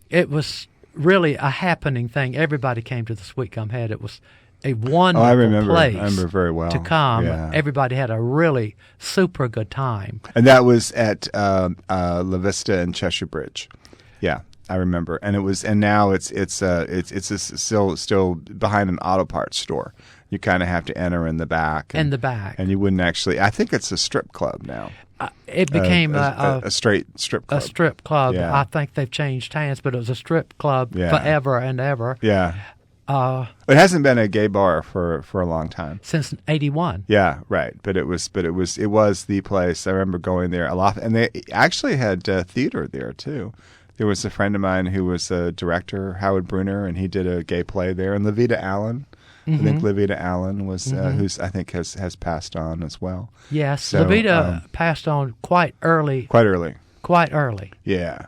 it was really a happening thing. Everybody came to the Sweet Gum Head. It was a wonderful place I remember very well. to come. Yeah. Everybody had a really super good time. And that was at La Vista and Cheshire Bridge. Yeah, I remember. And now it's still behind an auto parts store. You kind of have to enter in the back. In the back. And you wouldn't actually. I think it's a strip club now. It became a straight strip club. A strip club. Yeah. I think they've changed hands, but it was a strip club Yeah. forever and ever. Yeah. It hasn't been a gay bar for a long time. Since 81. Yeah, right. But it was the place. I remember going there a lot, and they actually had theater there too. There was a friend of mine who was a director, Howard Brunner, and he did a gay play there. And Levita Allen, I think Levita Allen was who's I think has passed on as well. Yes, So, Levita passed on quite early. Quite early. Quite early. Yeah.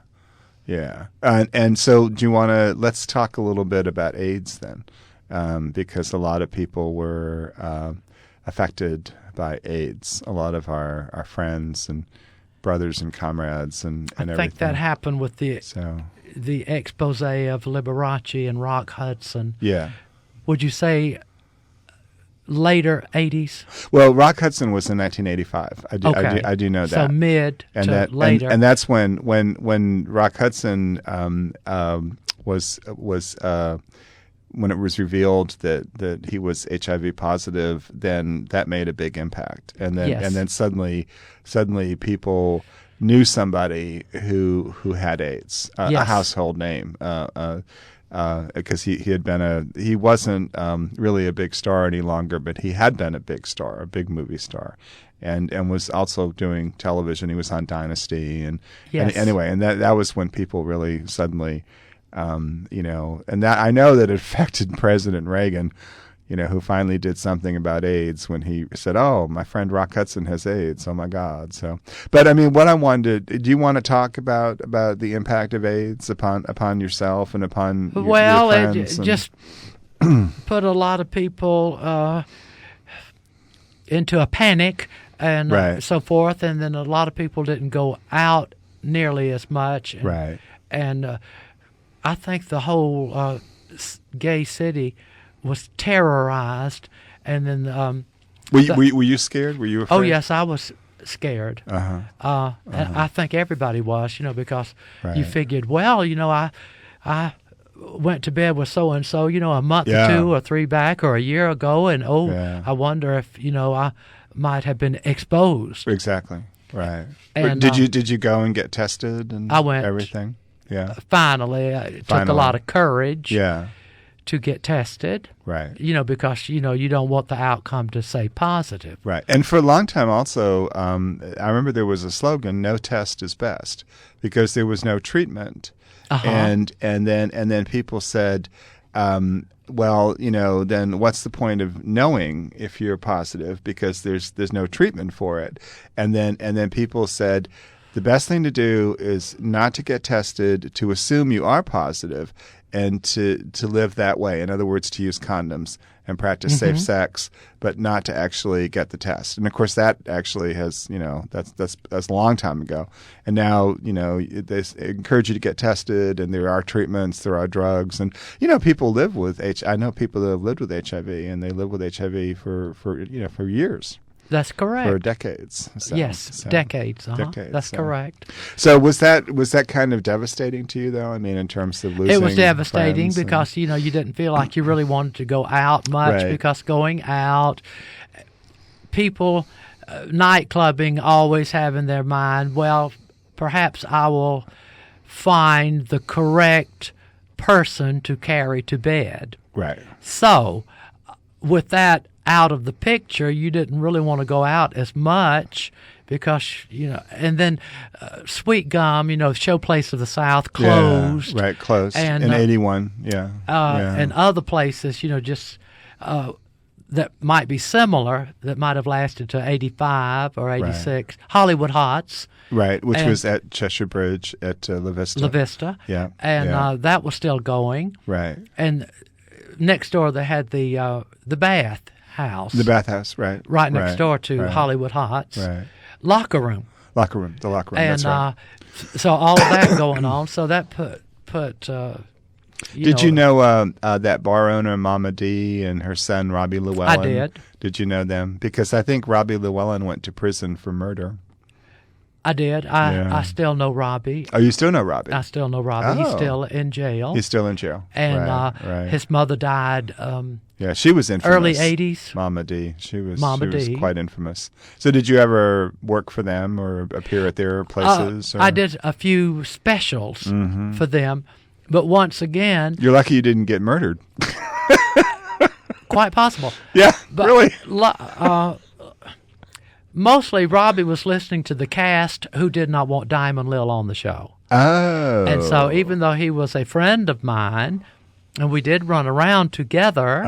Yeah. And so do you want to, let's talk a little bit about AIDS then, because a lot of people were affected by AIDS, a lot of our friends and brothers and comrades and everything. I think that happened with the expose of Liberace and Rock Hudson. Yeah. Would you say later 80s? Well, Rock Hudson was in 1985. I do know that. So mid to later. And that's when Rock Hudson was when it was revealed that he was HIV positive, then that made a big impact. And then suddenly people knew somebody who had AIDS, a household name. Because he wasn't really a big star any longer, but he had been a big star, a big movie star, and was also doing television. He was on Dynasty, and that was when people really suddenly, and that I know that it affected President Reagan, who finally did something about AIDS when he said, "Oh, my friend Rock Hudson has AIDS." Oh my God! So, but I mean, what I wanted to, do you want to talk about the impact of AIDS upon yourself and upon your friends? It just put a lot of people into a panic and so forth, and then a lot of people didn't go out nearly as much. And I think the whole gay city was terrorized, and then were you scared? Were you afraid? Oh yes, I was scared. And I think everybody was, because you figured, well, I went to bed with so and so, a month or 2 or 3 back or a year ago, and I wonder if I might have been exposed. Exactly. Right. And Did you go and get tested and I went. everything? Yeah. Finally, it took a lot of courage. Yeah. To get tested. Right. Because you don't want the outcome to say positive. Right. And for a long time also, I remember there was a slogan, "No test is best," because there was no treatment. Uh-huh. And then people said, well, then what's the point of knowing if you're positive, because there's no treatment for it. And then people said, the best thing to do is not to get tested, to assume you are positive, and to live that way. In other words, to use condoms and practice safe sex, but not to actually get the test. And of course, that actually has, that's a long time ago. And now, they encourage you to get tested, and there are treatments, there are drugs, and people live with I know people that have lived with HIV, and they live with HIV for years. That's correct. For decades. Decades. Decades. That's correct. So was that kind of devastating to you, though? I mean, in terms of losing. It was devastating friends because you didn't feel like you really wanted to go out much, because going out, people, night clubbing, always have in their mind, well, perhaps I will find the correct person to carry to bed. Right. So, with that out of the picture, you didn't really want to go out as much because, and then Sweet Gum, Showplace of the South closed. Yeah, right, closed. And, in 81, yeah. And other places, just that might be similar, that might have lasted to 85 or 86. Right. Hollywood Hots. Right, which was at Cheshire Bridge at La Vista. La Vista. Yeah. And that was still going. Right. And next door they had the Bath House. The bathhouse, right. Right next door to Hollywood Hots. Right. Locker room. The locker room, and, that's right. So all of that going on, so that put Did you know that bar owner, Mama D, and her son, Robbie Llewellyn? I did. Did you know them? Because I think Robbie Llewellyn went to prison for murder. I did. I still know Robbie. Oh, you still know Robbie? I still know Robbie. Oh. He's still in jail. He's still in jail. And his mother died. She was infamous. Early 80s. Mama D. She was D. quite infamous. So did you ever work for them or appear at their places? I did a few specials for them. But once again... You're lucky you didn't get murdered. Quite possible. Yeah, but really? Mostly, Robbie was listening to the cast who did not want Diamond Lil on the show. Oh. And so even though he was a friend of mine, and we did run around together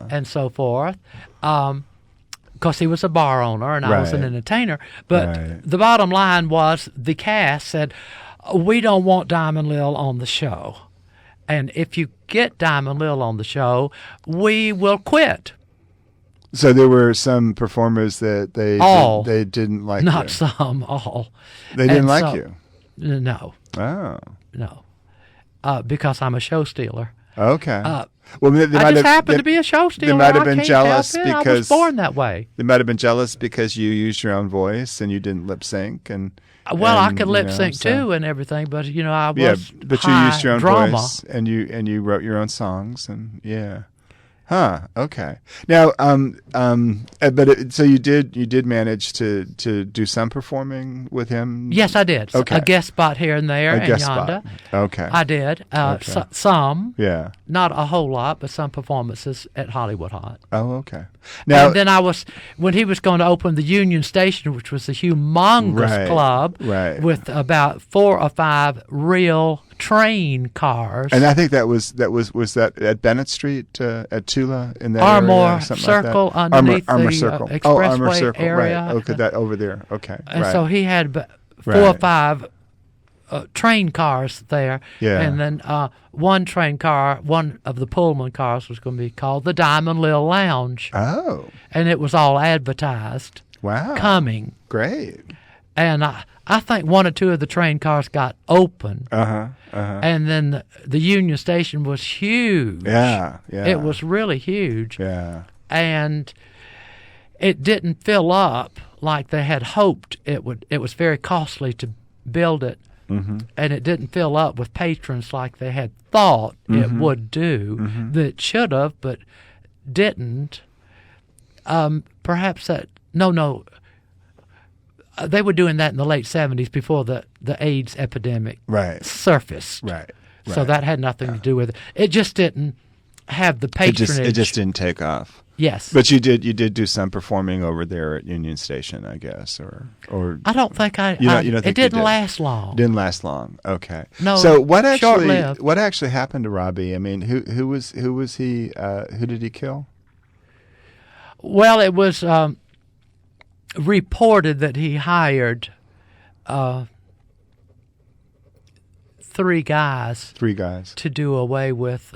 and so forth, because he was a bar owner and I was an entertainer. But the bottom line was the cast said, we don't want Diamond Lil on the show. And if you get Diamond Lil on the show, we will quit. So there were some performers that they didn't like Not you. some, all. They didn't like you? No. Oh. No. Because I'm a show stealer. Okay. Well, I just happened to be a show stealer. They might have been jealous because I was born that way. They might have been jealous because you used your own voice and you didn't lip sync Well, I could lip sync too and everything, but I was but you used your own drama. voice and you wrote your own songs and Huh. Okay. Now, so you did manage to do some performing with him. Yes, I did. Okay. A guest spot here and there, A guest yonder. spot. Okay. I did. Some. Yeah. Not a whole lot, but some performances at Hollywood Hot. Oh, okay. Now, and then when he was going to open the Union Station, which was a humongous club with about 4 or 5 real train cars. And I think that was that at Bennett Street at Tula in that Armour area or something Circle like that? underneath Armour the Circle. expressway Armour Circle, area. Right. Okay, that over there. Okay. And so he had 4 or 5 train cars there. Yeah. And then one train car, one of the Pullman cars was going to be called the Diamond Lil Lounge. Oh. And it was all advertised. Wow. Coming. Great. And I think 1 or 2 of the train cars got open. And then the Union Station was huge. Yeah. It was really huge. Yeah. And it didn't fill up like they had hoped it would. It was very costly to build it. And it didn't fill up with patrons like they had thought it would do. That should have, but didn't. Perhaps that... No. they were doing that in the late 70s before the AIDS epidemic surfaced. Right. So that had nothing to do with it. It just didn't have the patronage. It just didn't take off. Yes. But you did do some performing over there at Union Station, I guess, or I don't think you don't think it didn't last long. Didn't last long. Okay. No. So what short-lived. actually happened to Robbie? I mean, who was he? Who did he kill? Well, it was reported that he hired 3 guys to do away with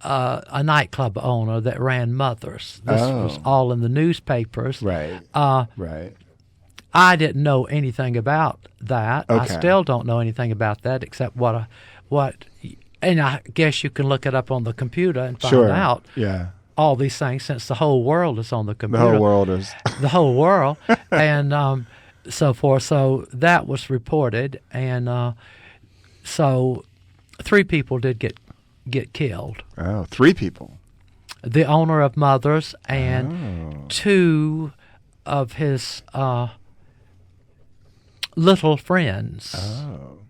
a nightclub owner that ran Mothers. This was all in the newspapers. Right. Right. I didn't know anything about that. Okay. I still don't know anything about that except what, and I guess you can look it up on the computer and find out. Yeah. All these things, since the whole world is on the computer. The whole world is. The whole world, and so forth. So that was reported, and so 3 people did get killed. Oh, 3 people. The owner of Mothers and 2 of his little friends. Oh.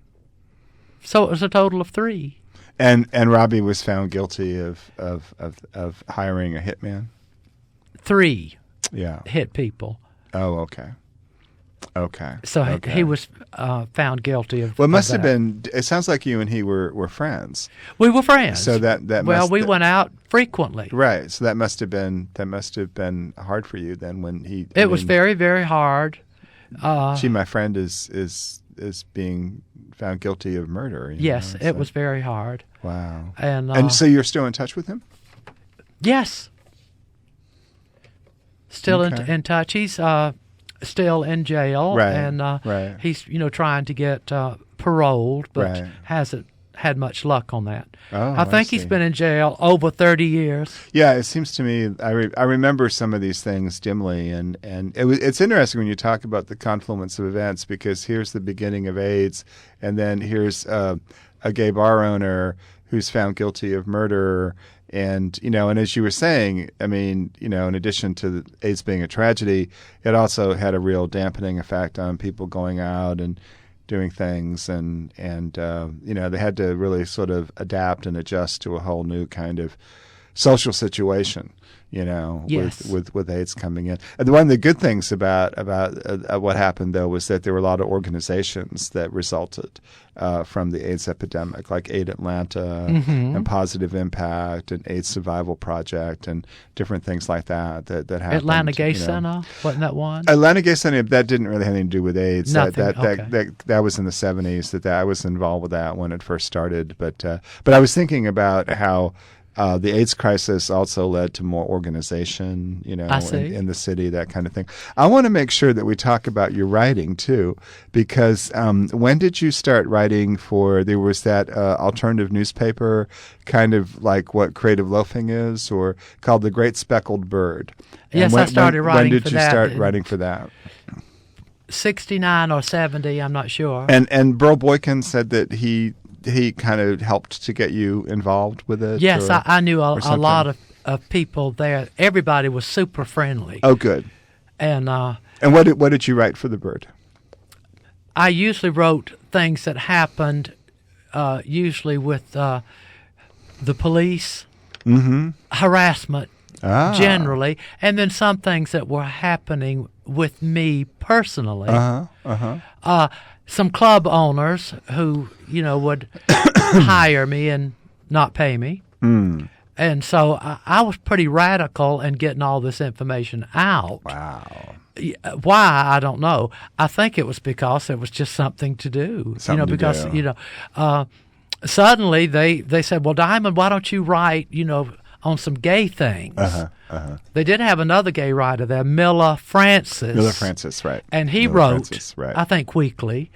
So it was a total of 3. And Robbie was found guilty of hiring a hitman? 3 Yeah. hit people. Oh, okay. Okay. So he was found guilty of. Well, it must have that. been. It sounds like you and he were friends. We were friends. So that we went out frequently. Right. So that must have been hard for you then when he. It was very, very hard. My friend is being found guilty of murder. Yes, it was very hard. Wow. And so you're still in touch with him? Yes. Still Okay. in touch. He's still in jail, Right, and he's trying to get paroled, but hasn't had much luck on that. Oh, I think he's been in jail over 30 years. Yeah, it seems to me. I remember some of these things dimly, and it's interesting when you talk about the confluence of events, because here's the beginning of AIDS, and then here's a gay bar owner who's found guilty of murder. And, and as you were saying, I mean, in addition to the AIDS being a tragedy, it also had a real dampening effect on people going out and doing things. And they had to really sort of adapt and adjust to a whole new kind of social situation, Yes. with AIDS coming in. And one of the good things about what happened, though, was that there were a lot of organizations that resulted from the AIDS epidemic, like AIDS Atlanta and Positive Impact and AIDS Survival Project and different things like that happened. Atlanta Gay Center, wasn't that one? Atlanta Gay Center, that didn't really have anything to do with AIDS. Nothing. That was in the 70s. That I was involved with that when it first started. But I was thinking about how the AIDS crisis also led to more organization, in the city, that kind of thing. I want to make sure that we talk about your writing, too, because when did you start writing there was that alternative newspaper, kind of like what Creative Loafing is, or called The Great Speckled Bird? Yes, I started writing for that. When did you start writing for that? 69 or 70, I'm not sure. And Burl Boykin said that he kind of helped to get you involved with it? Yes, I knew a lot of people there. Everybody was super friendly. Oh, good. And what did you write for the Bird? I usually wrote things that happened, usually with the police, harassment generally, and then some things that were happening with me personally. Some club owners who, would hire me and not pay me. And so I was pretty radical in getting all this information out. Wow. Why, I don't know. I think it was because it was just something to do. Suddenly they said, well, Diamond, why don't you write, on some gay things? They did have another gay writer there, Miller Francis. Right. And he wrote, I think, weekly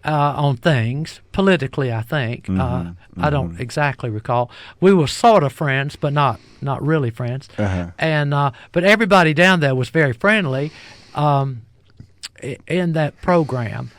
on things, politically, I think. I don't exactly recall. We were sort of friends, but not really friends. And but everybody down there was very friendly in that program.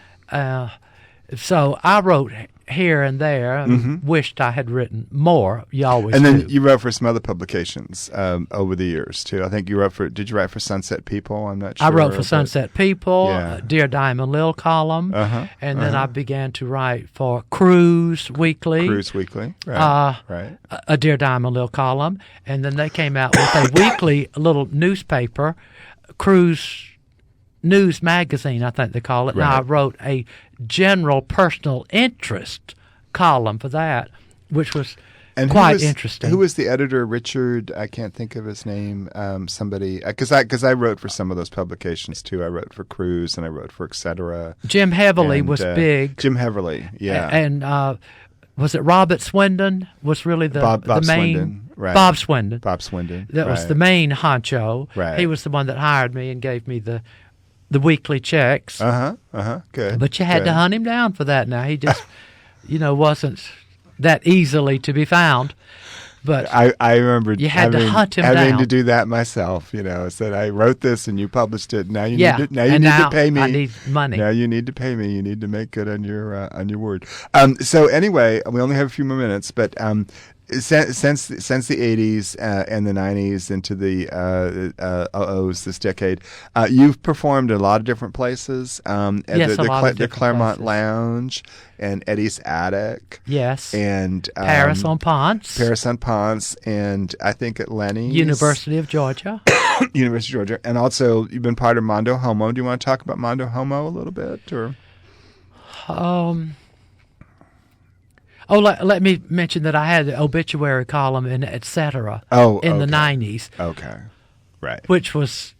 So I wrote here and there. And wished I had written more. You always And then do. you wrote for some other publications over the years too. I think you wrote for. Did you write for Sunset People? I'm not sure. I wrote for Sunset People, Yeah. Dear Diamond Lil column, and then I began to write for Cruise Weekly. Cruise Weekly, right? Right. A Dear Diamond Lil column, and then they came out with a weekly little newspaper, Cruise News Magazine, I think they call it. Right. Now I wrote a general personal interest column for that, which was quite interesting. Who was the editor? Richard, I can't think of his name. Somebody, because I wrote for some of those publications too. I wrote for Cruise and I wrote for Etc. Jim Heavily was big. Jim Heavily, yeah. And was it Robert Swindon was really the Bob main Swindon, right. Bob Swindon. Bob Swindon. That was the main honcho. Right. He was the one that hired me and gave me the weekly checks. Good. But you had to hunt him down for that. Now he just, wasn't that easily to be found. But I remember you had to hunt him having down. to do that myself. I said I wrote this and you published it. Now you Yeah, need to, now pay me. I need money. Now you need to pay me. You need to make good on your word. So anyway, we only have a few more minutes, but since the 80s and the 90s into the 00s this decade, you've performed in a lot of different places. Yes, a lot of the different Claremont places. Lounge and Eddie's Attic. Yes. And Paris on Ponce. Paris on Ponce, and I think at Lenny's. University of Georgia. University of Georgia. And also, you've been part of Mondo Homo. Do you want to talk about Mondo Homo a little bit? Or? Let me mention that I had the obituary column in Etc. in the 90s. Okay, right. Which was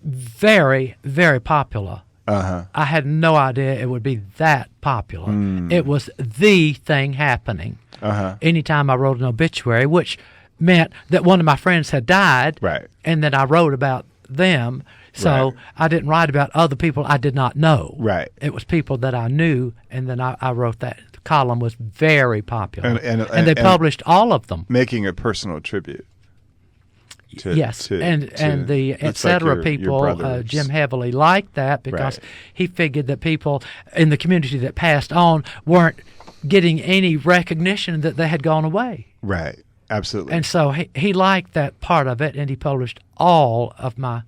very, very popular. I had no idea it would be that popular. It was the thing happening. Anytime I wrote an obituary, which meant that one of my friends had died, Right. and that I wrote about them. So Right. I didn't write about other people I did not know. Right. It was people that I knew, and then I wrote that. The column was very popular. And they published all of them. Making a personal tribute. Yes, and the Etc. people, Jim Heavily liked that because he figured that people in the community that passed on weren't getting any recognition that they had gone away. Right, absolutely. And so he liked that part of it, and he published all of my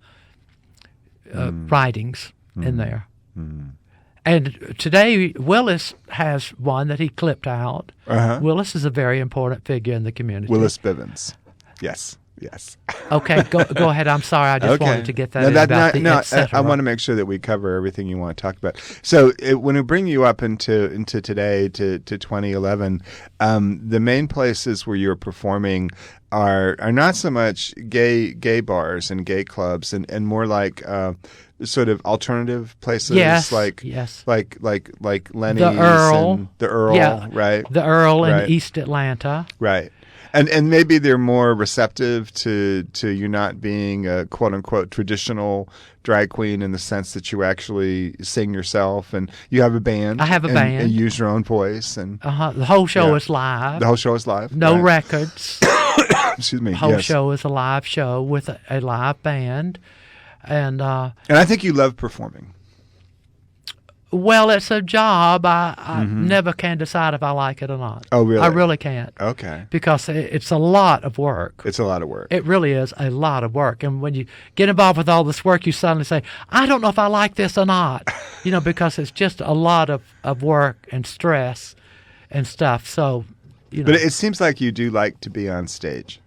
writings in there. And today, Willis has one that he clipped out. Willis is a very important figure in the community. Willis Bivens. Yes. Okay, go ahead. I'm sorry. I just wanted to get that in about the et cetera. I want to make sure that we cover everything you want to talk about. So when we bring you up into today, to 2011, the main places where you're performing are not so much gay bars and gay clubs and more like sort of alternative places, yes, like Lenny's, the Earl, right? The Earl right. in East Atlanta, right. And maybe they're more receptive to you not being a quote unquote traditional drag queen in the sense that you actually sing yourself and you have a band. I have a band and use your own voice and the whole show is live. The whole show is live. No right. records. Excuse me. The whole show is a live show with a live band, and I think you love performing. Well, it's a job. I never can decide if I like it or not. Oh, really? I really can't. Okay. Because it's a lot of work. It's a lot of work. It really is a lot of work. And when you get involved with all this work, you suddenly say, I don't know if I like this or not, because it's just a lot of work and stress and stuff. So, But it seems like you do like to be on stage.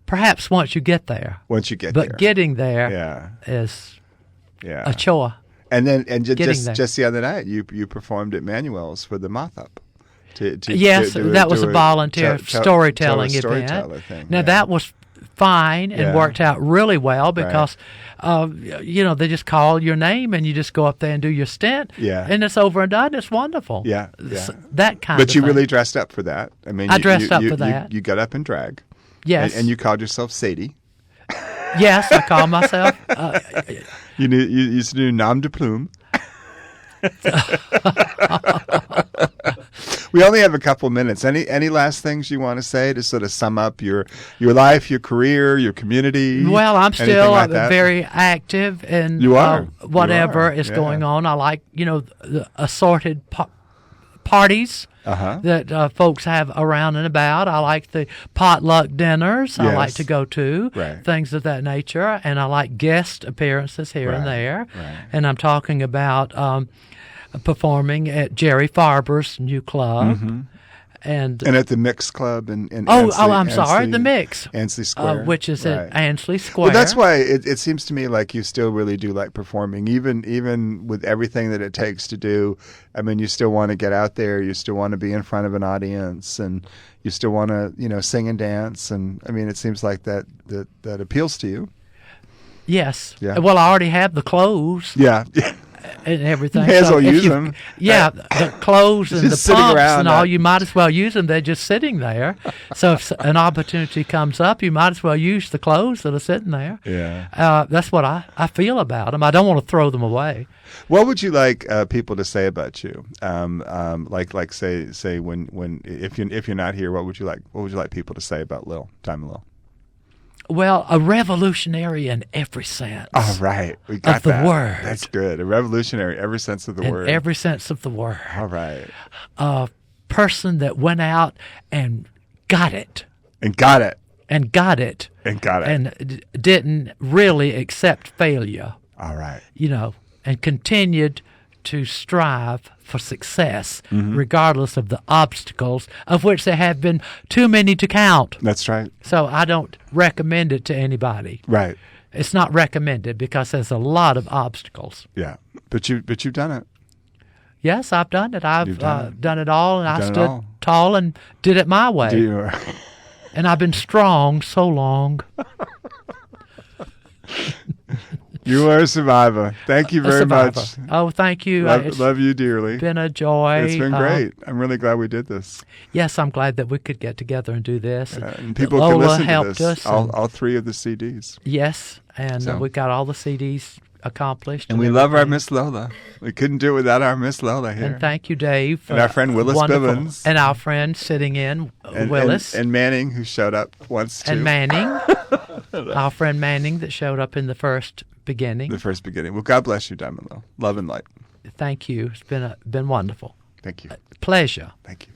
Perhaps once you get there. Once you get there. But getting there is a chore. And just the other night, you performed at Manuel's for the Moth Up. Yes, that was a volunteer storytelling event. Thing, now that was fine and worked out really well because, they just call your name and you just go up there and do your stint. Yeah. And it's over and done. It's wonderful. Yeah. That kind of But you thing. really dressed up for that. I mean, I dressed up for that. You got up in drag. Yes. And you called yourself Sadie. Yes, I call myself. You used to do nom de plume. We only have a couple minutes. Any last things you want to say to sort of sum up your life, your career, your community? Well, I'm still like that? very active in You are. whatever You are. is going on. I like the assorted parties Uh-huh. that folks have around and about. I like the potluck dinners I like Yes. to go to, Right. things of that nature. And I like guest appearances here and Right, there. right. And I'm talking about performing at Jerry Farber's new club. Mm-hmm. And And at the Mix Club in I'm sorry, the Mix, Ansley Square, which is right. at Ansley Square. Well, that's why it seems to me like you still really do like performing, even with everything that it takes to do. I mean, you still want to get out there, you still want to be in front of an audience, and you still want to sing and dance. And I mean, it seems like that appeals to you. Yes. Yeah. Well, I already have the clothes. Yeah. And everything. You may as well if use you- them. Yeah, the clothes and the Just sitting pumps around, and all, you might as well use them. They're just sitting there. So if an opportunity comes up, you might as well use the clothes that are sitting there. Yeah. That's what I feel about them. I don't want to throw them away. What would you like people to say about you? Like say when if you're not here, what would you like people to say about Diamond Lil? Well, a revolutionary in every sense. All right, we got Of the that. word. That's good. A revolutionary, every sense of the In word. every sense of the word. All right, A person that went out and got it. and got it, And got it. and got it. And didn't really accept failure. All right, And continued to strive for success, Mm-hmm. regardless of the obstacles, of which there have been too many to count. that's right. So I don't recommend it to anybody. Right, It's not recommended because there's a lot of obstacles. yeah. But you've done it. Yes, I've done it. I've You've done it. done it all, and I done it stood all. tall and did it my way. You And I've been strong so long. you are a survivor. Thank you A very survivor. much. Oh, thank you. It's Love you dearly. been a joy. It's been great. I'm really glad we did this. Yes, I'm glad that we could get together and do this. And people Lola can listen to helped this. us. All three of the CDs. Yes, and So. we got all the CDs accomplished. And we love our everything. Miss Lola. We couldn't do it without our Miss Lola here. And thank you, Dave. And our friend Willis wonderful- Bivens. And our friend sitting in, Willis. And Manning, who showed up once too. And Manning. Our friend Manning that showed up in the first beginning. The first beginning. Well, God bless you, Diamond Lil. Love and light. Thank you. It's been wonderful. Thank you. Pleasure. Thank you.